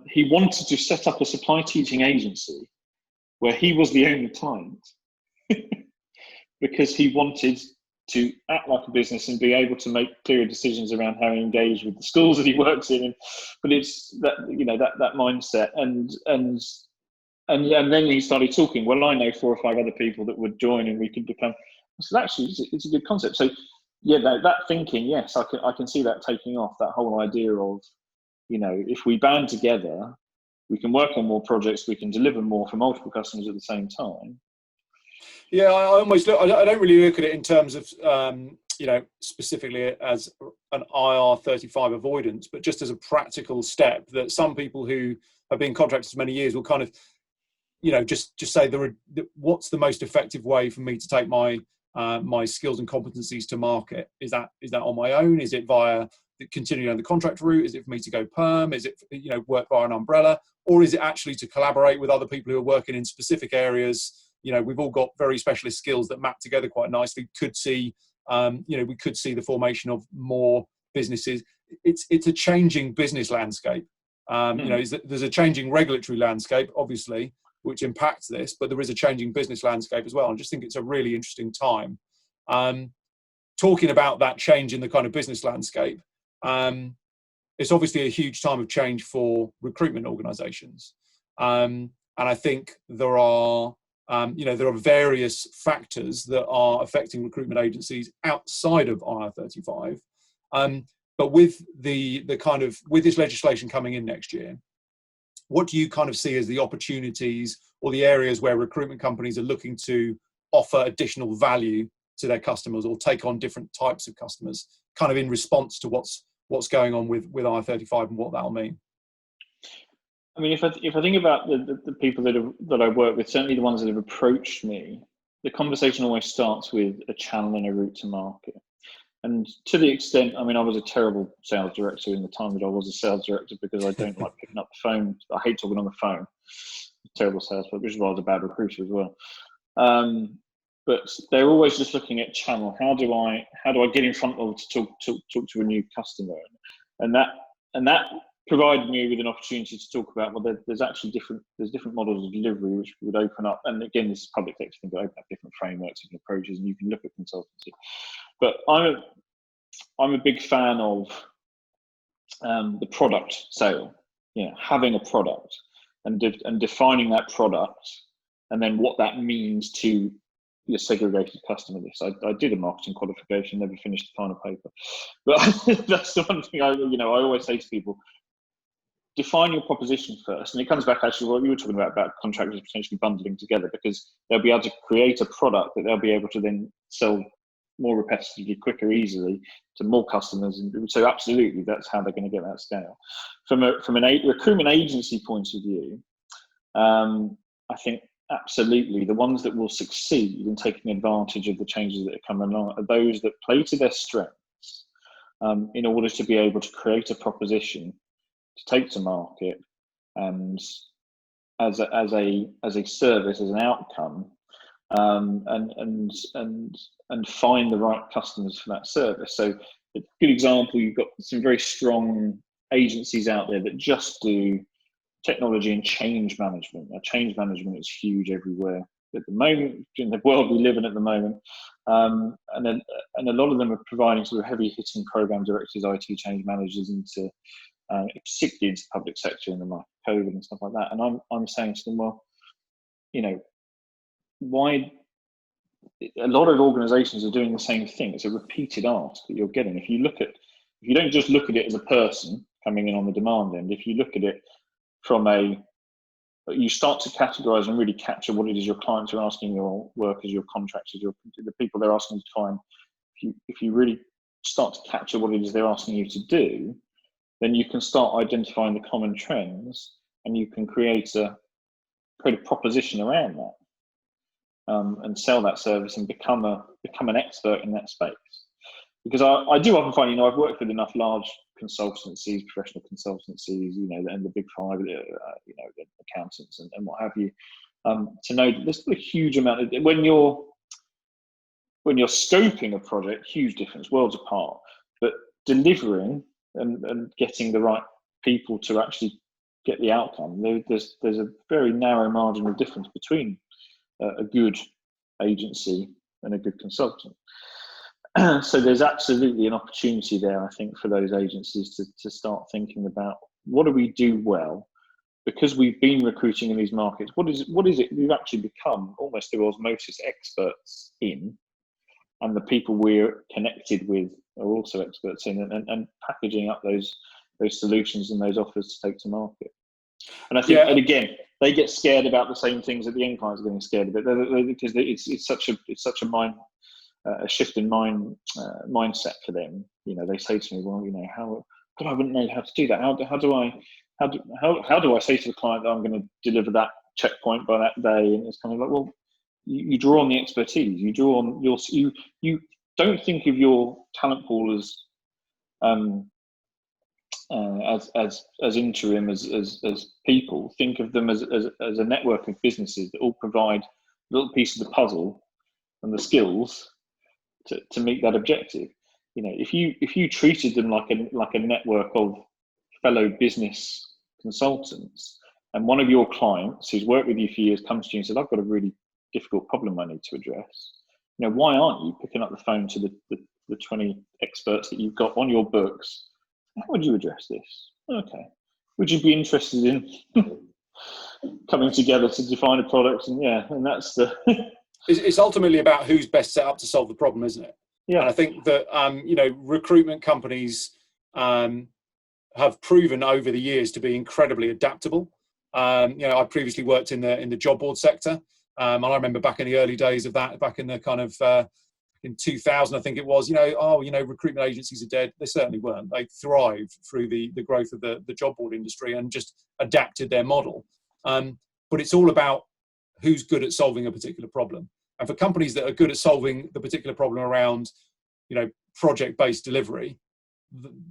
he wanted to set up a supply teaching agency where he was the only client because he wanted to act like a business and be able to make clearer decisions around how he engaged with the schools that he works in. But it's that, that mindset, and then he started talking. Well, I know 4 or 5 other people that would join, and we could become. So actually, it's a good concept. So yeah, that thinking, yes, I can see that taking off. That whole idea of, if we band together, we can work on more projects, we can deliver more for multiple customers at the same time. Yeah, I don't really look at it in terms of, specifically as an IR35 avoidance, but just as a practical step that some people who have been contractors for many years will kind of, just say what's the most effective way for me to take my my skills and competencies to market? Is that on my own? Is it via continuing on the contract route? Is it for me to go perm? Is it work via an umbrella? Or is it actually to collaborate with other people who are working in specific areas? We've all got very specialist skills that map together quite nicely. We could see the formation of more businesses. It's a changing business landscape. There's a changing regulatory landscape, obviously, which impacts this, but there is a changing business landscape as well. I just think it's a really interesting time. Talking about that change in the kind of business landscape, it's obviously a huge time of change for recruitment organisations, and I think there are various factors that are affecting recruitment agencies outside of IR35. But with with this legislation coming in next year, what do you kind of see as the opportunities or the areas where recruitment companies are looking to offer additional value to their customers or take on different types of customers, kind of in response to what's going on with IR35 and what that'll mean? I mean, if I think about the people that I work with, certainly the ones that have approached me, the conversation always starts with a channel and a route to market. And to the extent, I mean, I was a terrible sales director in the time that I was a sales director because I don't like picking up the phone. I hate talking on the phone. Terrible sales, which is why I was a bad recruiter as well. But they're always just looking at channel. How do I get in front of to talk to a new customer? And that provided me with an opportunity to talk about, well, there's actually different models of delivery which would open up, and again, this is public sector thing, but open up different frameworks and approaches, and you can look at consultancy. But I'm a big fan of the product sale, having a product and defining that product, and then what that means to your segregated customer list. I did a marketing qualification, never finished the final paper, but that's the one thing I always say to people: define your proposition first. And it comes back actually what you were talking about contractors potentially bundling together, because they'll be able to create a product that they'll be able to then sell more repetitively, quicker, easily to more customers. And so absolutely, that's how they're going to get that scale. From a recruitment agency point of view, I think absolutely the ones that will succeed in taking advantage of the changes that are coming along are those that play to their strengths in order to be able to create a proposition to take to market, and as a service, as an outcome, and find the right customers for that service. So a good example, you've got some very strong agencies out there that just do technology and change management. Now, change management is huge everywhere at the moment, in the world we live in at the moment, and a lot of them are providing sort of heavy hitting program directors, IT change managers into particularly into public sector in the market, COVID and stuff like that. And I'm saying to them, well, why? A lot of organisations are doing the same thing. It's a repeated ask that you're getting. If you don't just look at it as a person coming in on the demand end, if you look at it you start to categorise and really capture what it is your clients are asking your workers, your contractors, the people they're asking to find. If you really start to capture what it is they're asking you to do, then you can start identifying the common trends, and you can create a proposition around that, and sell that service and become an expert in that space. Because I do often find, I've worked with enough large consultancies, professional consultancies, and the big five, the accountants and what have you. to know that there's a huge amount of, when you're scoping a project, huge difference, worlds apart, but delivering and getting the right people to actually get the outcome, there's a very narrow margin of difference between a good agency and a good consultant. So there's absolutely an opportunity there, I think, for those agencies to start thinking about, what do we do well? Because we've been recruiting in these markets, what is it we've actually become, almost through osmosis, experts in, and the people we're connected with are also experts in, and packaging up those solutions and those offers to take to market. And I think, and again, they get scared about the same things that the end clients are getting scared of it, because it's such a shift in mindset for them. You know, they say to me, well, you know, I wouldn't know how to do that. How do I say to the client that I'm going to deliver that checkpoint by that day? And it's kind of like, well, you draw on the expertise. You draw on you don't think of your talent pool as interim, as people. Think of them as a network of businesses that all provide a little piece of the puzzle and the skills to meet that objective. You know, if you treated them like a network of fellow business consultants, and one of your clients who's worked with you for years comes to you and says, I've got a really difficult problem I need to address, you know, why aren't you picking up the phone to the 20 experts that you've got on your books? How would you address this? Okay. Would you be interested in coming together to define a product? And that's the... It's ultimately about who's best set up to solve the problem, isn't it? Yeah. And I think that, you know, recruitment companies have proven over the years to be incredibly adaptable. You know, I previously worked in the job board sector. And I remember back in the early days of that, back in the kind of, in 2000, I think it was, recruitment agencies are dead. They certainly weren't. They thrived through the growth of the job board industry and just adapted their model. But it's all about who's good at solving a particular problem. And for companies that are good at solving the particular problem around, project-based delivery,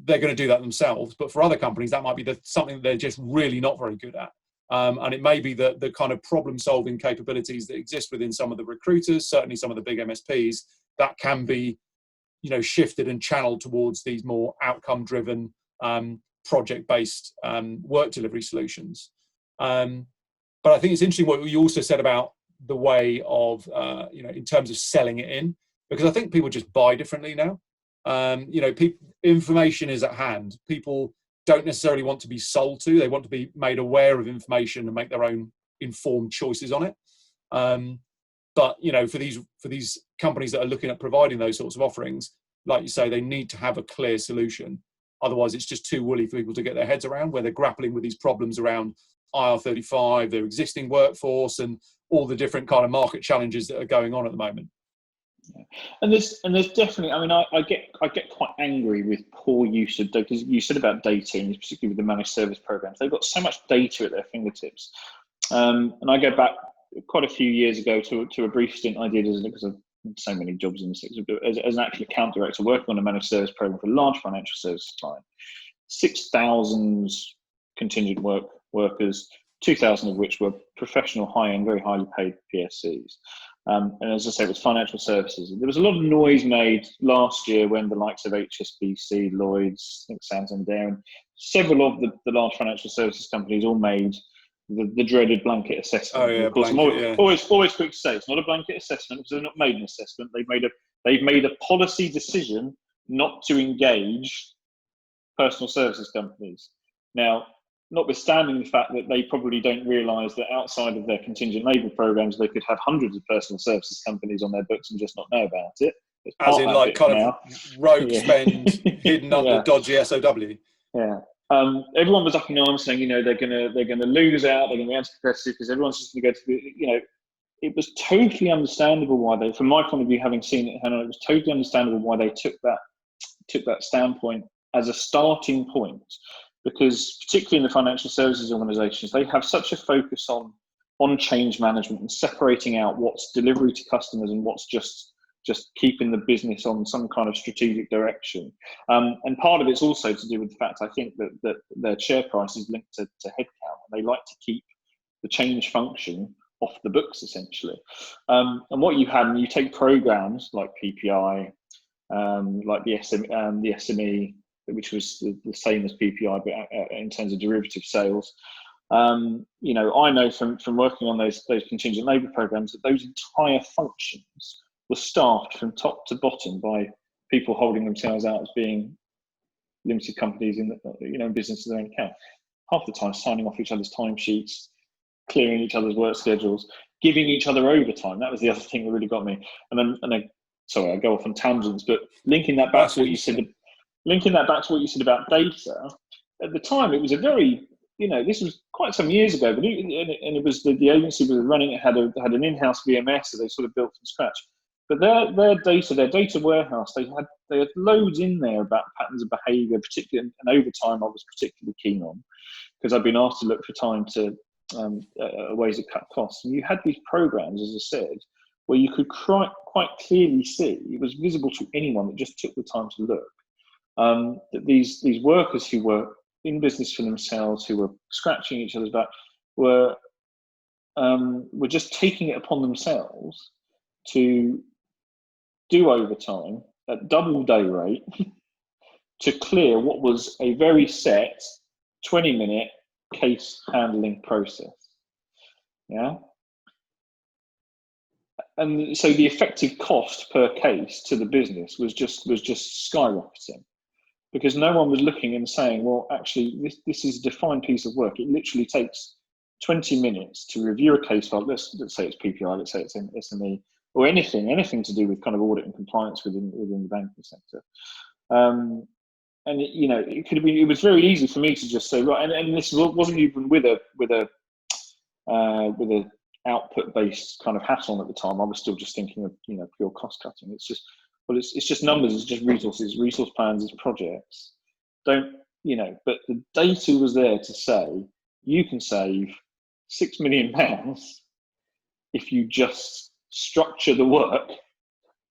they're going to do that themselves. But for other companies, that might be something that they're just really not very good at. And it may be that the kind of problem-solving capabilities that exist within some of the recruiters, certainly some of the big MSPs, that can be, shifted and channeled towards these more outcome-driven, project-based work delivery solutions. But I think it's interesting what you also said about the way of, in terms of selling it in, because I think people just buy differently now. Information is at hand. People don't necessarily want to be sold to. They want to be made aware of information and make their own informed choices on it. But for these companies that are looking at providing those sorts of offerings, like you say, they need to have a clear solution. Otherwise, it's just too woolly for people to get their heads around, where they're grappling with these problems around IR35, their existing workforce, and all the different kind of market challenges that are going on at the moment. Yeah. And there's definitely, I get quite angry with poor use of data, because you said about data, and particularly with the managed service programs, they've got so much data at their fingertips. And I go back quite a few years ago to a brief stint I did, because of so many jobs in the sector, as an actual account director working on a managed service program for a large financial services client. 6,000 contingent workers, 2,000 of which were professional, high-end, very highly paid PSCs. And as I say, it was financial services. There was a lot of noise made last year when the likes of HSBC, Lloyds, I think Santander, and several of the large financial services companies all made the dreaded blanket assessment. Oh, yeah, of course, always quick to say it's not a blanket assessment, because they've not made an assessment. They've made a policy decision not to engage personal services companies. Now, notwithstanding the fact that they probably don't realise that outside of their contingent labour programs, they could have hundreds of personal services companies on their books and just not know about it. As in, like, kind of rogue spend hidden under dodgy SOW. Yeah. Everyone was up in arms saying, they're gonna lose out, they're gonna be anti-competitive because everyone's just gonna go to it was totally understandable why they, from my point of view, having seen it, Hannah, it was totally understandable why they took that standpoint as a starting point. Because particularly in the financial services organisations, they have such a focus on change management and separating out what's delivery to customers and what's just keeping the business on some kind of strategic direction. And part of it's also to do with the fact, I think, that their share price is linked to headcount. They like to keep the change function off the books essentially. And what you had, and you take programs like PPI, like the SME, which was the same as PPI, but in terms of derivative sales. You know, I know from working on those contingent labour programs that those entire functions were staffed from top to bottom by people holding themselves out as being limited companies in business of their own account. Half the time signing off each other's timesheets, clearing each other's work schedules, giving each other overtime. That was the other thing that really got me. And then sorry, I go off on tangents, but linking that back to what you said about data. At the time, it was a very, this was quite some years ago, but it was the agency was running it had an in-house VMS that they sort of built from scratch. But their data warehouse, they had loads in there about patterns of behaviour, particularly, and over time I was particularly keen on, because I've been asked to look for time to ways to cut costs. And you had these programs, as I said, where you could quite clearly see, it was visible to anyone that just took the time to look, that these workers who were in business for themselves, who were scratching each other's back, were just taking it upon themselves to do overtime at double day rate to clear what was a very set 20-minute case handling process. Yeah. And so the effective cost per case to the business was just skyrocketing, because no one was looking and saying, well, actually, this is a defined piece of work. It literally takes 20 minutes to review a case file. Let's say it's PPI, let's say it's SME, or anything to do with kind of audit and compliance within the banking sector. And it was very easy for me to just say, right, and this wasn't even with a output-based kind of hat on at the time. I was still just thinking of pure cost cutting. It's just numbers, it's just resources, resource plans, it's projects. But the data was there to say you can save £6 million if you just structure the work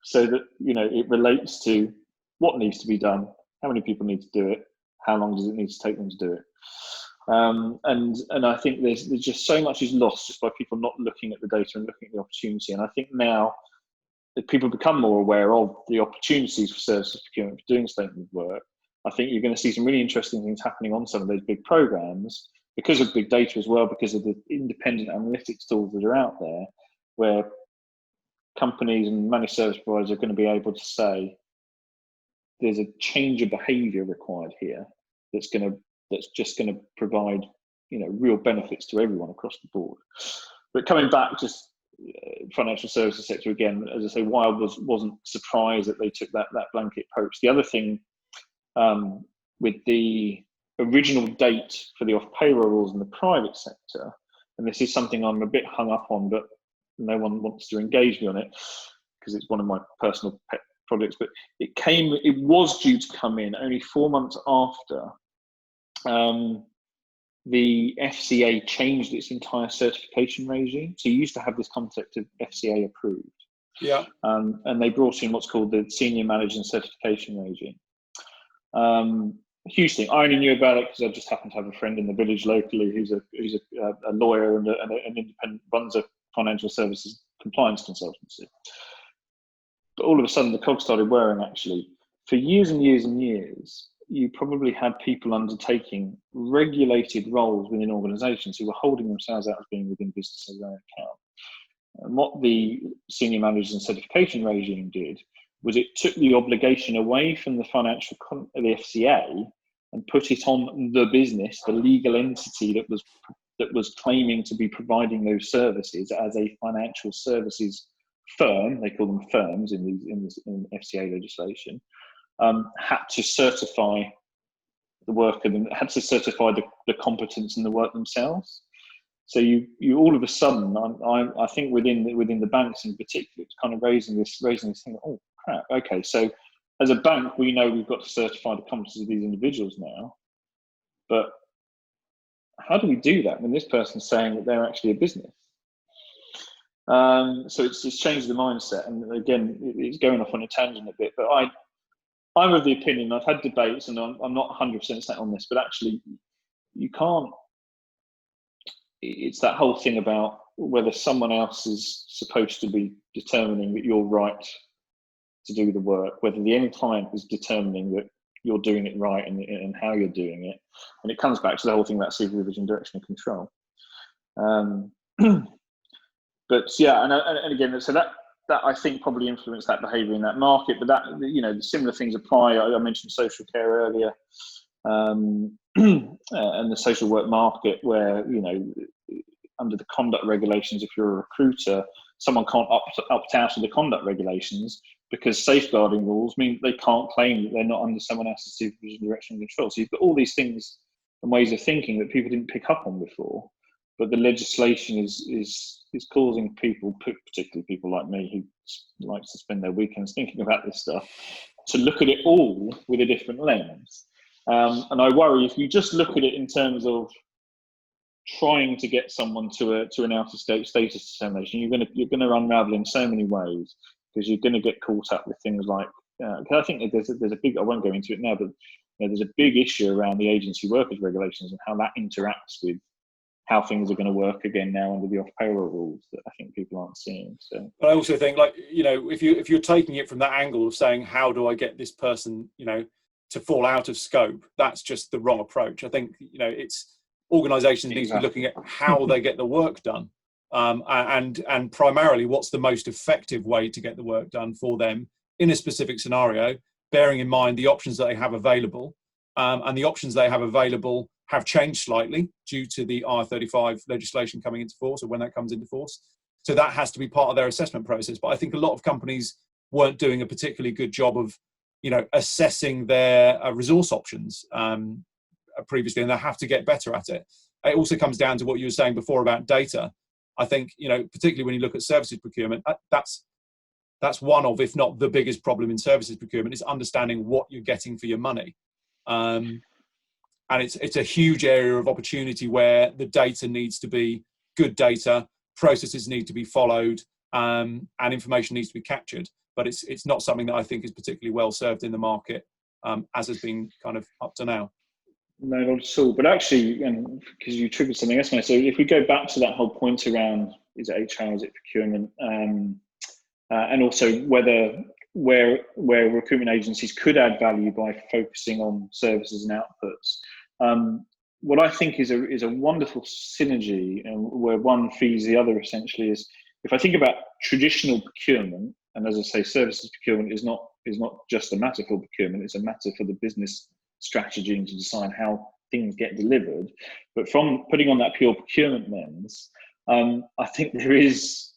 so that it relates to what needs to be done, how many people need to do it, how long does it need to take them to do it. And I think there's just so much is lost just by people not looking at the data and looking at the opportunity. And I think now that people become more aware of the opportunities for services procurement for doing statement of work, I think you're going to see some really interesting things happening on some of those big programs because of big data as well, because of the independent analytics tools that are out there, where companies and managed service providers are going to be able to say there's a change of behaviour required here that's just going to provide real benefits to everyone across the board. But coming back, just financial services sector again, as I say, why I wasn't surprised that they took that blanket approach. The other thing with the original date for the off payroll rules in the private sector, and this is something I'm a bit hung up on, but no one wants to engage me on it because it's one of my personal pet projects, but it was due to come in only 4 months after the FCA changed its entire certification regime. So you used to have this concept of FCA approved. Yeah. And they brought in what's called the senior manager certification regime. Huge thing. I only knew about it because I just happened to have a friend in the village locally who's a lawyer and an independent, runs a financial services compliance consultancy. But all of a sudden the cogs started whirring. Actually, for years and years and years, you probably had people undertaking regulated roles within organisations who were holding themselves out as being within business of their own account. And what the senior managers and certification regime did was it took the obligation away from the the FCA and put it on the business, the legal entity that was claiming to be providing those services as a financial services firm. They call them firms in FCA legislation. Had to certify the work and had to certify the competence in the work themselves. So you all of a sudden, I think within the banks in particular, it's kind of raising this thing. Oh crap! Okay, so as a bank, we know we've got to certify the competence of these individuals now, but how do we do that when this person's saying that they're actually a business? So it's changed the mindset, and again, it's going off on a tangent a bit, but I'm of the opinion, I've had debates and I'm not 100% set on this, but actually you can't, it's that whole thing about whether someone else is supposed to be determining that you're right to do the work, whether the end client is determining that you're doing it right and how you're doing it. And it comes back to the whole thing about supervision, direction and control. But yeah, and again, so that I think probably influenced that behaviour in that market. But that, you know, similar things apply. I mentioned social care earlier, and the social work market, where, you know, under the conduct regulations, if you're a recruiter, someone can't opt out of the conduct regulations because safeguarding rules mean they can't claim that they're not under someone else's supervision, direction and control. So you've got all these things and ways of thinking that people didn't pick up on before. But the legislation is causing people, particularly people like me who likes to spend their weekends thinking about this stuff, to look at it all with a different lens. And I worry if you just look at it in terms of trying to get someone to an outer state status determination, you're gonna unravel in so many ways, because you're going to get caught up with things like. I think there's a big. I won't go into it now, but you know, there's a big issue around the agency workers regulations and how that interacts with how things are going to work again now under the off-payroll rules that I think people aren't seeing. So, but I also think, like, you know, if you're taking it from that angle of saying, how do I get this person, you know, to fall out of scope, that's just the wrong approach. I think, you know, it's organisations need to be looking at how they get the work done, and primarily what's the most effective way to get the work done for them in a specific scenario, bearing in mind the options that they have available, and the options they have available have changed slightly due to the IR35 legislation coming into force, or when that comes into force. So that has to be part of their assessment process. But I think a lot of companies weren't doing a particularly good job of, you know, assessing their resource options previously, and they have to get better at it. It also comes down to what you were saying before about data. I think, you know, particularly when you look at services procurement, that's one of, if not the biggest problem in services procurement, is understanding what you're getting for your money. And it's a huge area of opportunity where the data needs to be good data, processes need to be followed, and information needs to be captured. But it's not something that I think is particularly well served in the market, as has been kind of up to now. No, not at all. But actually, because you triggered something else, so if we go back to that whole point around, is it HR, is it procurement, and also where recruitment agencies could add value by focusing on services and outputs. What I think is a wonderful synergy, and where one feeds the other essentially, is if I think about traditional procurement, and as I say, services procurement is not just a matter for procurement, it's a matter for the business strategy and to decide how things get delivered. But from putting on that pure procurement lens, I think there is,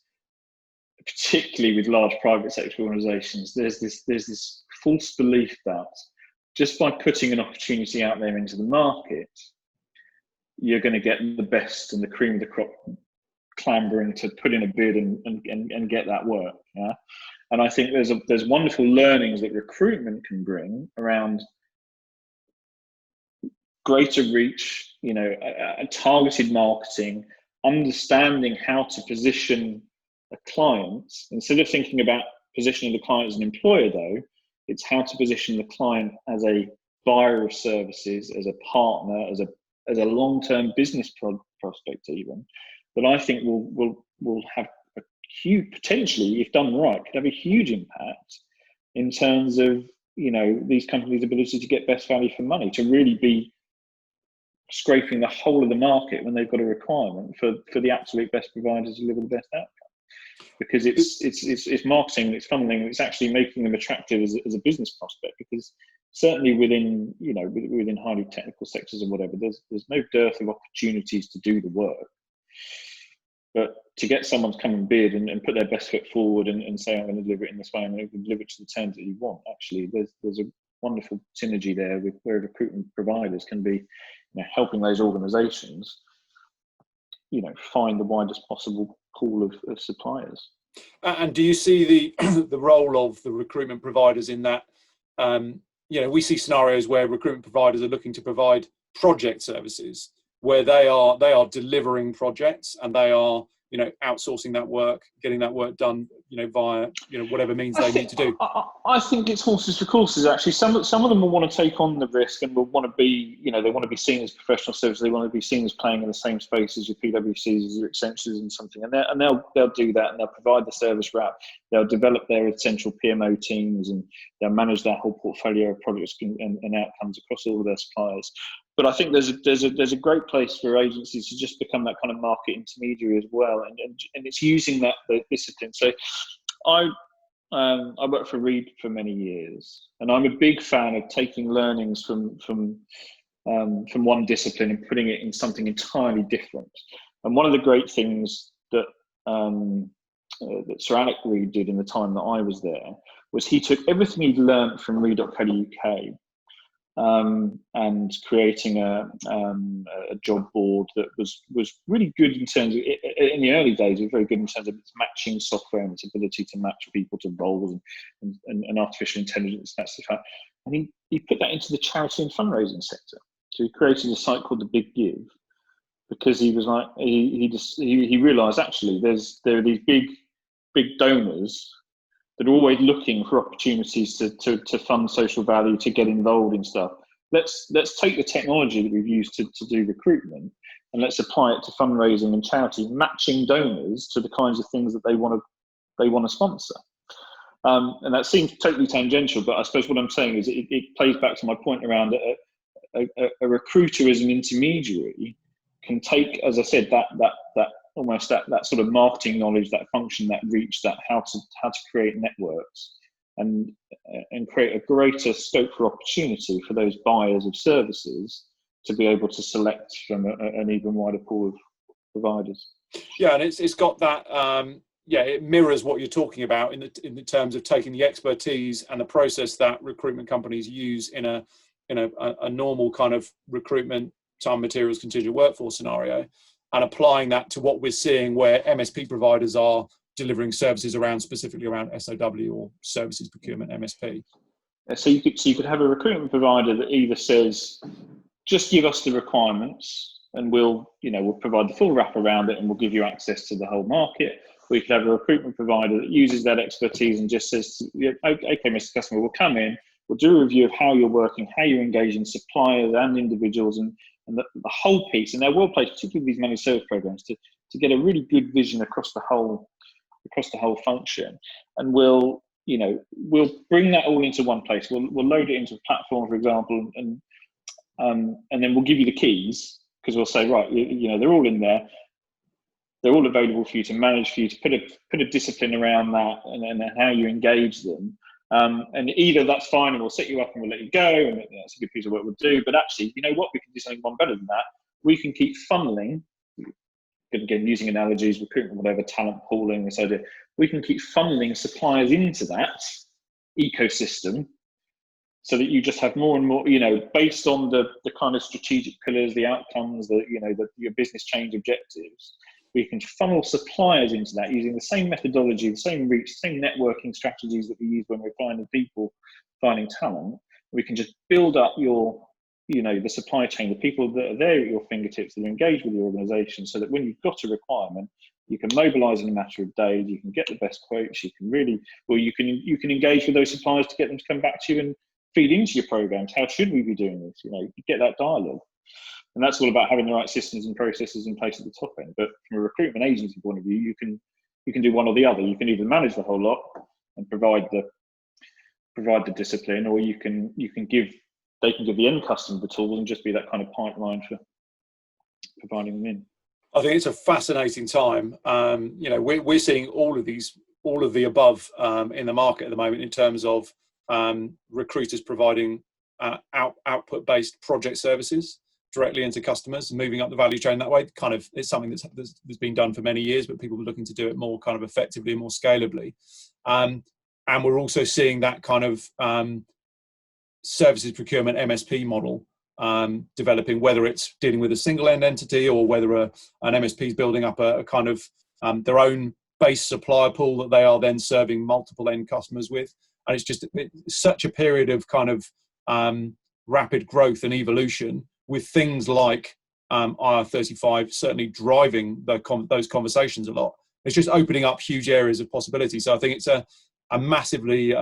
particularly with large private sector organisations, there's this false belief that just by putting an opportunity out there into the market, you're going to get the best and the cream of the crop clambering to put in a bid and get that work. Yeah? And I think there's wonderful learnings that recruitment can bring around greater reach, you know, targeted marketing, understanding how to position a client. Instead of thinking about positioning the client as an employer, though, it's how to position the client as a buyer of services, as a partner, as a long-term business prospect, even, that I think will have a huge, potentially, if done right, could have a huge impact in terms of, you know, these companies' ability to get best value for money, to really be scraping the whole of the market when they've got a requirement for the absolute best providers to deliver the best outcome. Because it's marketing, it's funding, it's actually making them attractive as a business prospect. Because certainly within highly technical sectors or whatever, there's no dearth of opportunities to do the work. But to get someone to come and bid and put their best foot forward and say, I'm going to deliver it in this way, I'm going to deliver it to the terms that you want, actually, there's a wonderful synergy there with where recruitment providers can be, you know, helping those organisations, you know, find the widest possible pool of suppliers. And do you see the role of the recruitment providers in that? You know, we see scenarios where recruitment providers are looking to provide project services, where they are delivering projects and they are outsourcing that work, getting that work done, via, whatever means they need to do? I think it's horses for courses. Actually, some of them will want to take on the risk and will want to be, they want to be seen as professional services. They want to be seen as playing in the same space as your PwCs, as your Accentures, and something. And they'll do that, and they'll provide the service wrap. They'll develop their essential PMO teams, and they'll manage that whole portfolio of projects and outcomes across all of their suppliers. But I think there's a great place for agencies to just become that kind of market intermediary as well, and it's using that discipline. So I worked for Reed for many years, and I'm a big fan of taking learnings from one discipline and putting it in something entirely different. And one of the great things that Sir Alec Reed did in the time that I was there was he took everything he'd learned from Reed.co.uk and creating a job board that was really good in terms of, in the early days, it was very good in terms of its matching software and its ability to match people to roles and artificial intelligence, that stuff. And he put that into the charity and fundraising sector. So he created a site called The Big Give, because he was like, he realised actually there are these big donors that are always looking for opportunities to fund social value, to get involved in stuff. Let's take the technology that we've used to do recruitment, and let's apply it to fundraising and charity, matching donors to the kinds of things that they want to sponsor. And that seems totally tangential, but I suppose what I'm saying is it plays back to my point around a recruiter as an intermediary can take, as I said, that almost that sort of marketing knowledge, that function, that reach, that how to create networks, and create a greater scope for opportunity for those buyers of services to be able to select from an even wider pool of providers. Yeah, and it's got that. It mirrors what you're talking about in the terms of taking the expertise and the process that recruitment companies use in a normal kind of recruitment, time, materials, contingent workforce scenario, and applying that to what we're seeing where MSP providers are delivering services specifically around SOW, or services procurement, MSP. So you could have a recruitment provider that either says, just give us the requirements and we'll provide the full wrap around it and we'll give you access to the whole market. We could have a recruitment provider that uses that expertise and just says, okay, Mr. Customer, we'll come in, we'll do a review of how you're working, how you're engaging suppliers and individuals, and the whole piece. And they're well placed, particularly these managed service programs, to get a really good vision across the whole function. And we'll bring that all into one place. We'll load it into a platform, for example, and then we'll give you the keys, because we'll say, right, they're all in there. They're all available for you to manage, for you to put a discipline around that, and how you engage them. And either that's fine and we'll set you up and we'll let you go, and that's a good piece of work we'll do. But actually, you know what? We can do something one better than that. We can keep funneling, again, using analogies, recruitment, whatever, talent pooling, this idea. We can keep funneling suppliers into that ecosystem, so that you just have more and more, based on the kind of strategic pillars, the outcomes, your business change objectives. We can funnel suppliers into that using the same methodology, the same reach, the same networking strategies that we use when we're finding people, finding talent. We can just build up the supply chain, the people that are there at your fingertips, that are engaged with the organisation, so that when you've got a requirement, you can mobilise in a matter of days. You can get the best quotes. You can engage with those suppliers to get them to come back to you and feed into your programs. How should we be doing this? You get that dialogue. And that's all about having the right systems and processes in place at the top end. But from a recruitment agency point of view, you can do one or the other. You can either manage the whole lot and provide the discipline, or they can give the end customer the tools and just be that kind of pipeline for providing them in. I think it's a fascinating time. We're seeing all of the above in the market at the moment, in terms of recruiters providing output-based project services directly into customers, moving up the value chain that way. Kind of, it's something that's been done for many years, but people are looking to do it more kind of effectively and more scalably. And we're also seeing that kind of services procurement MSP model developing, whether it's dealing with a single end entity, or whether an MSP is building up a kind of their own base supplier pool that they are then serving multiple end customers with. And it's such a period of kind of rapid growth and evolution, with things like IR35 certainly driving those conversations a lot. It's just opening up huge areas of possibility. So I think it's a massively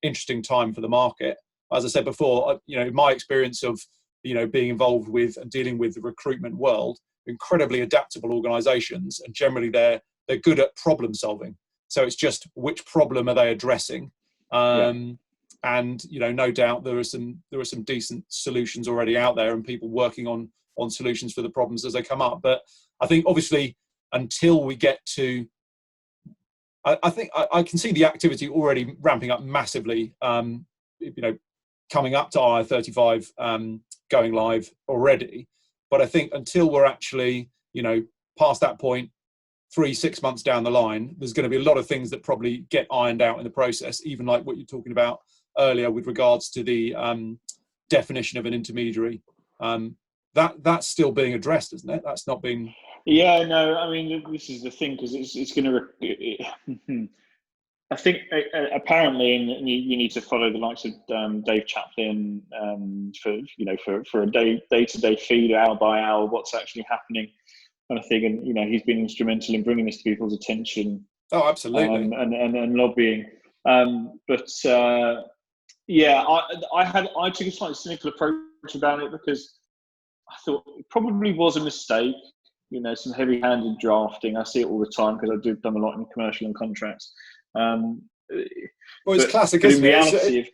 interesting time for the market. As I said before, my experience of being involved with and dealing with the recruitment world, incredibly adaptable organisations, and generally they're good at problem solving. So it's just which problem are they addressing? And no doubt there are some decent solutions already out there, and people working on solutions for the problems as they come up. But I think obviously until we get to, I think I can see the activity already ramping up massively. Coming up to IR35 going live already, but I think until we're actually past that point, 3-6 months down the line, there's going to be a lot of things that probably get ironed out in the process, even like what you're talking about earlier with regards to the definition of an intermediary. That's still being addressed, isn't it? That's not been. Yeah, no, I mean, this is the thing, because it's going to. I think apparently, and you need to follow the likes of Dave Chaplin for a day-to-day feed, hour by hour, what's actually happening, kind of thing. And he's been instrumental in bringing this to people's attention. Oh, absolutely. And lobbying. I took a slightly cynical approach about it, because I thought it probably was a mistake. Some heavy-handed drafting. I see it all the time because I've done a lot in commercial and contracts. Well, it's classic, isn't it?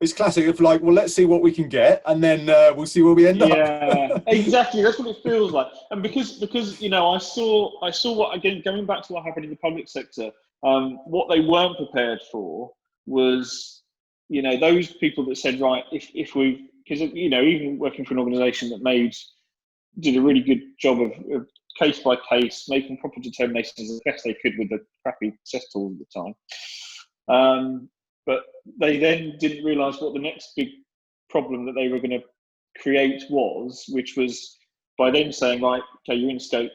It's classic of like, well, let's see what we can get, and then we'll see where we end up. Yeah, exactly. That's what it feels like. And because I saw what, again, going back to what happened in the public sector, what they weren't prepared for was, those people that said, right, if we, because even working for an organisation that did a really good job of case by case, making proper determinations as best they could with the crappy CES tools at the time. But they then didn't realise what the next big problem that they were going to create was, which was by them saying, right, okay, you're in scope,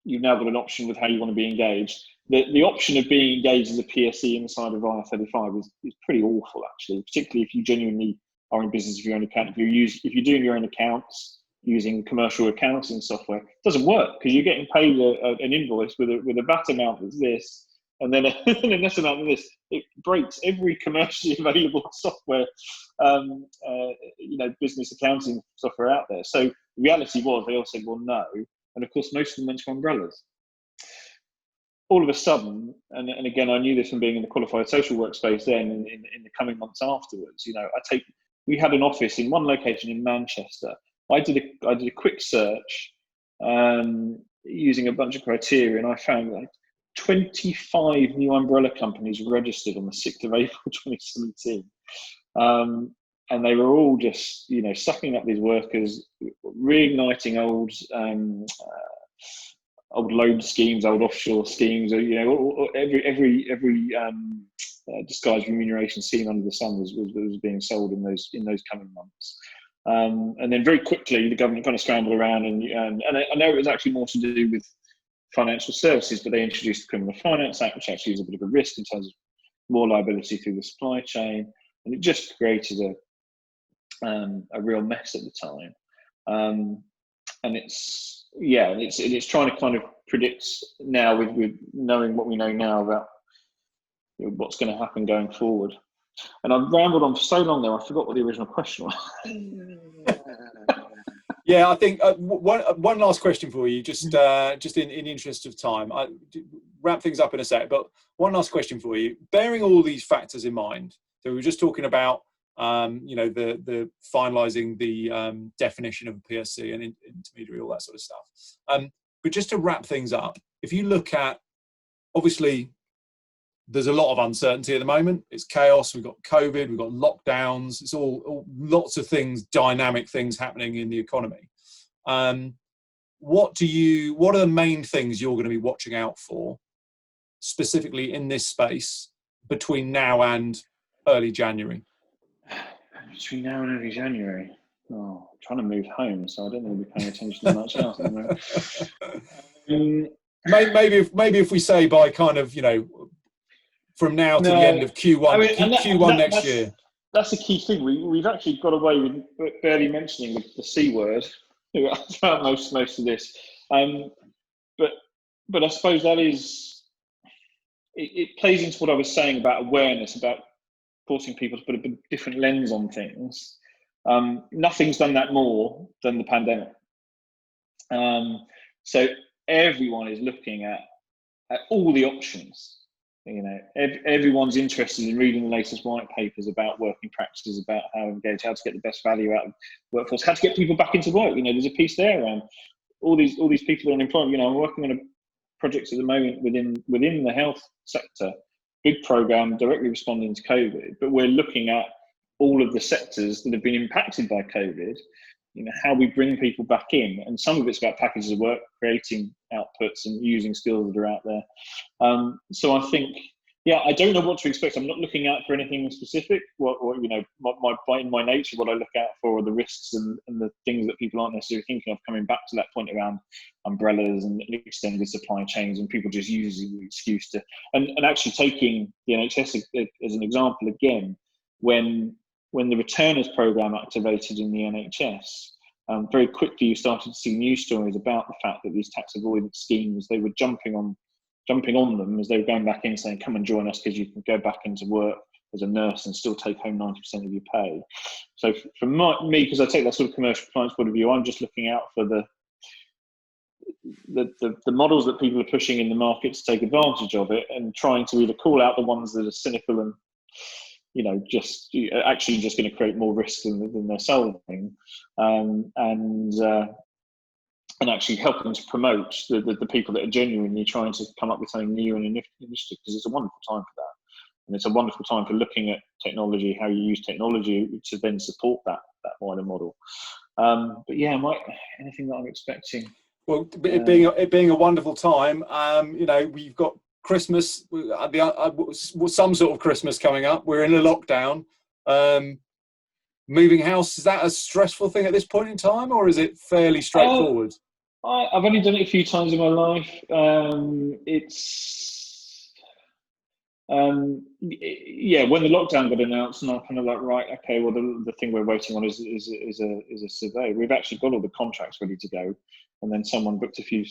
you've now got an option with how you want to be engaged. The option of being engaged as a PSE inside of IR35 is pretty awful, actually, particularly if you genuinely are in business of your own account. If you're doing your own accounts, using commercial accounting software, it doesn't work, because you're getting paid an invoice with a VAT amount that's this, and then a net amount of this. It breaks every commercially available software, business accounting software out there. So the reality was, they all said, well, no, and of course most of them went to umbrellas. All of a sudden, and again, I knew this from being in the qualified social work space then, in the coming months afterwards. We had an office in one location in Manchester. I did a quick search using a bunch of criteria, and I found like 25 new umbrella companies registered on the 6th of April 2017. And they were all just, sucking up these workers, reigniting old loan schemes, old offshore schemes, every disguised remuneration scheme under the sun was being sold in those coming months. And then very quickly, the government kind of scrambled around, and I know it was actually more to do with financial services, but they introduced the Criminal Finance Act, which actually is a bit of a risk in terms of more liability through the supply chain, and it just created a real mess at the time. And it's trying to kind of predict now with knowing what we know now about what's going to happen going forward. And I've rambled on for so long there, I forgot what the original question was. Yeah, I think one last question for you, just in the interest of time. I wrap things up in a sec, but one last question for you. Bearing all these factors in mind, so we were just talking about the finalising the definition of a PSC and intermediary, all that sort of stuff. But just to wrap things up, if you look at, obviously, there's a lot of uncertainty at the moment. It's chaos. We've got COVID. We've got lockdowns. It's all lots of things, dynamic things happening in the economy. What are the main things you're going to be watching out for, specifically in this space, between now and early January? Between now and early January? Oh, I'm trying to move home, so I don't think we'll be paying attention to much else at the moment. Maybe if we say by kind of, from now to the end of Q1, Q1 next year. That's the key thing. We've actually got away with barely mentioning the C word throughout most of this. But I suppose that is, it plays into what I was saying about awareness, about forcing people to put a different lens on things. Nothing's done that more than the pandemic. So everyone is looking at all the options. Everyone's interested in reading the latest white papers about working practices, about how to engage, how to get the best value out of workforce, how to get people back into work. There's a piece there around all these people are unemployed. I'm working on a project at the moment within the health sector, big program directly responding to COVID, but we're looking at all of the sectors that have been impacted by COVID. How we bring people back in, and some of it's about packages of work, creating outputs and using skills that are out there. So I think, I don't know what to expect. I'm not looking out for anything specific. In my nature, what I look out for are the risks and the things that people aren't necessarily thinking of, coming back to that point around umbrellas and extended supply chains, and people just using the excuse to, and actually taking the NHS as an example again, when the returners program activated in the NHS, very quickly you started to see news stories about the fact that these tax avoidance schemes, they were jumping on them as they were going back in, saying, come and join us because you can go back into work as a nurse and still take home 90% of your pay. So for me, because I take that sort of commercial client's point of view, I'm just looking out for the models that people are pushing in the market to take advantage of it, and trying to either call out the ones that are cynical and just going to create more risk than they're solving, and actually helping to promote the people that are genuinely trying to come up with something new and initiative, because it's a wonderful time for that. And it's a wonderful time for looking at technology, how you use technology to then support that wider model. Anything that I'm expecting? Well, it being a wonderful time, we've got Christmas, some sort of Christmas coming up. We're in a lockdown. Moving house, is that a stressful thing at this point in time, or is it fairly straightforward? I've only done it a few times in my life. When the lockdown got announced, and I'm kind of like, right, okay, well, the thing we're waiting on is a survey. We've actually got all the contracts ready to go, and then someone booked a few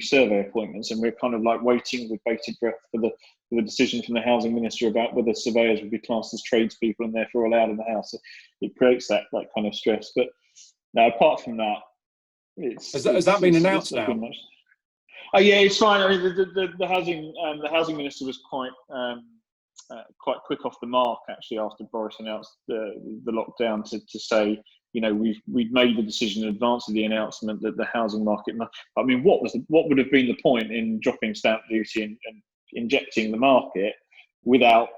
survey appointments, and we're kind of like waiting with bated breath for the decision from the housing minister about whether surveyors would be classed as tradespeople and therefore allowed in the house. It creates that kind of stress. But now, apart from that, has that been announced now? Oh yeah, it's fine. I mean, the housing minister was quite quick off the mark actually after Boris announced the lockdown to say, we'd made the decision in advance of the announcement that the housing market. I mean, what would have been the point in dropping stamp duty and injecting the market without,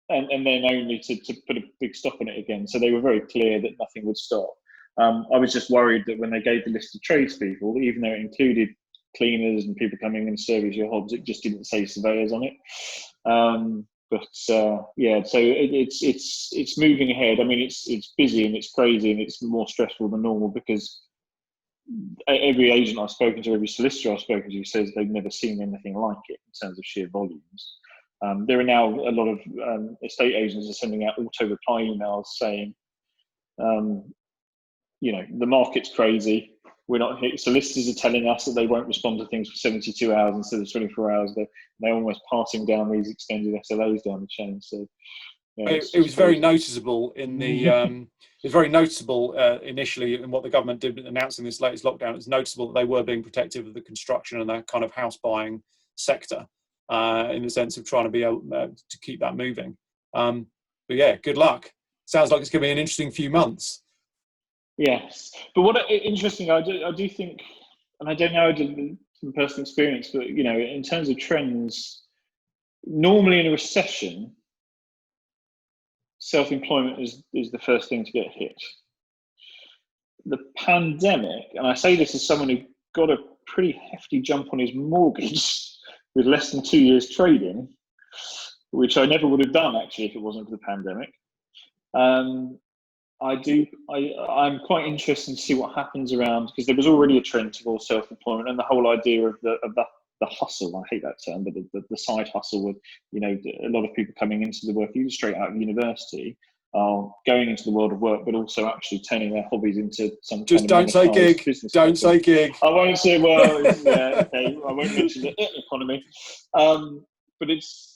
and then only to put a big stop on it again? So they were very clear that nothing would stop. I was just worried that when they gave the list of tradespeople, even though it included cleaners and people coming in to service your hobs, it just didn't say surveyors on it. So it's moving ahead. I mean, it's busy and it's crazy and it's more stressful than normal, because every agent I've spoken to, every solicitor I've spoken to says they've never seen anything like it in terms of sheer volumes. There are now a lot of estate agents are sending out auto reply emails saying, the market's crazy. We're not hit. Solicitors are telling us that they won't respond to things for 72 hours instead of 24 hours. They're almost passing down these extended SLAs down the chain. So it was very noticeable in the. It was very noticeable initially in what the government did announcing this latest lockdown. It's noticeable that they were being protective of the construction and that kind of house buying sector, in the sense of trying to be able to keep that moving. But yeah, good luck. Sounds like it's going to be an interesting few months. Yes, but what interesting, I do think, and I don't know from personal experience, but in terms of trends, normally in a recession, self-employment is the first thing to get hit. The pandemic, and I say this as someone who got a pretty hefty jump on his mortgage with less than 2 years trading, which I never would have done actually if it wasn't for the pandemic. I'm quite interested to see what happens around, because there was already a trend towards self-employment and the whole idea of the hustle. I hate that term, but the side hustle with a lot of people coming into the work either straight out of university are going into the world of work, but also actually turning their hobbies into some just kind don't of say monetized gig. business. Don't say gig. I won't say. Well, yeah, okay. I won't mention the economy, but it's.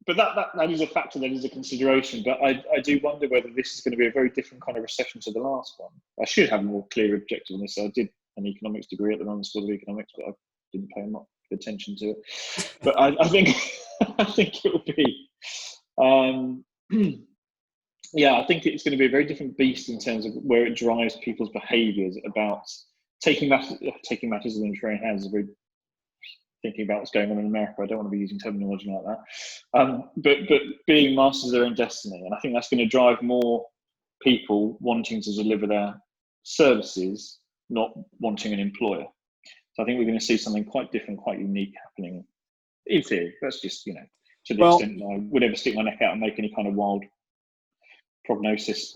But that is a factor, that is a consideration. But I do wonder whether this is going to be a very different kind of recession to the last one. I should have a more clear objective on this. I did an economics degree at the London School of Economics, but I didn't pay much attention to it. But I think I think it will be. Yeah, I think it's going to be a very different beast in terms of where it drives people's behaviours about taking matters in their own hands. Very thinking about what's going on in America. I don't want to be using terminology like that. But being masters of their own destiny, and I think that's going to drive more people wanting to deliver their services, not wanting an employer. So I think we're going to see something quite different, quite unique happening. In theory, that's just to the extent that I would ever stick my neck out and make any kind of wild prognosis.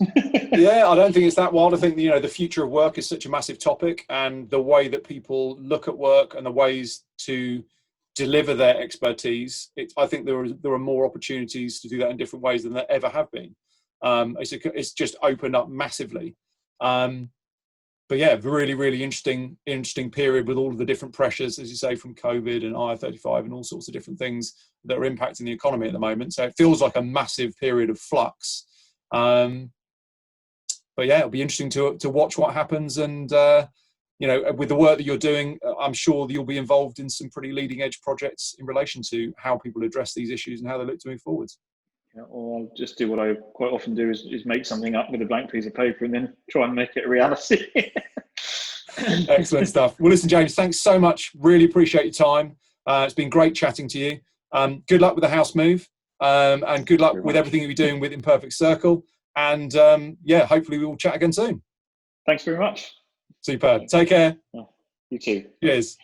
Yeah, I don't think it's that wild. I think the future of work is such a massive topic, and the way that people look at work and the ways to deliver their expertise. I think there are more opportunities to do that in different ways than there ever have been. It's just opened up massively. But yeah, really, really interesting period with all of the different pressures, as you say, from COVID and IR35 and all sorts of different things that are impacting the economy at the moment. So it feels like a massive period of flux. But yeah, it'll be interesting to watch what happens, and with the work that you're doing, I'm sure that you'll be involved in some pretty leading edge projects in relation to how people address these issues and how they look to move forwards. Yeah, or I'll just do what I quite often do is make something up with a blank piece of paper and then try and make it a reality. Excellent stuff. Well, listen, James, thanks so much. Really appreciate your time. It's been great chatting to you. Good luck with the house move, and good luck with everything you're doing with Imperfect Circle. And yeah, hopefully we will chat again soon. Thanks very much. Super. Take care. You too. Cheers.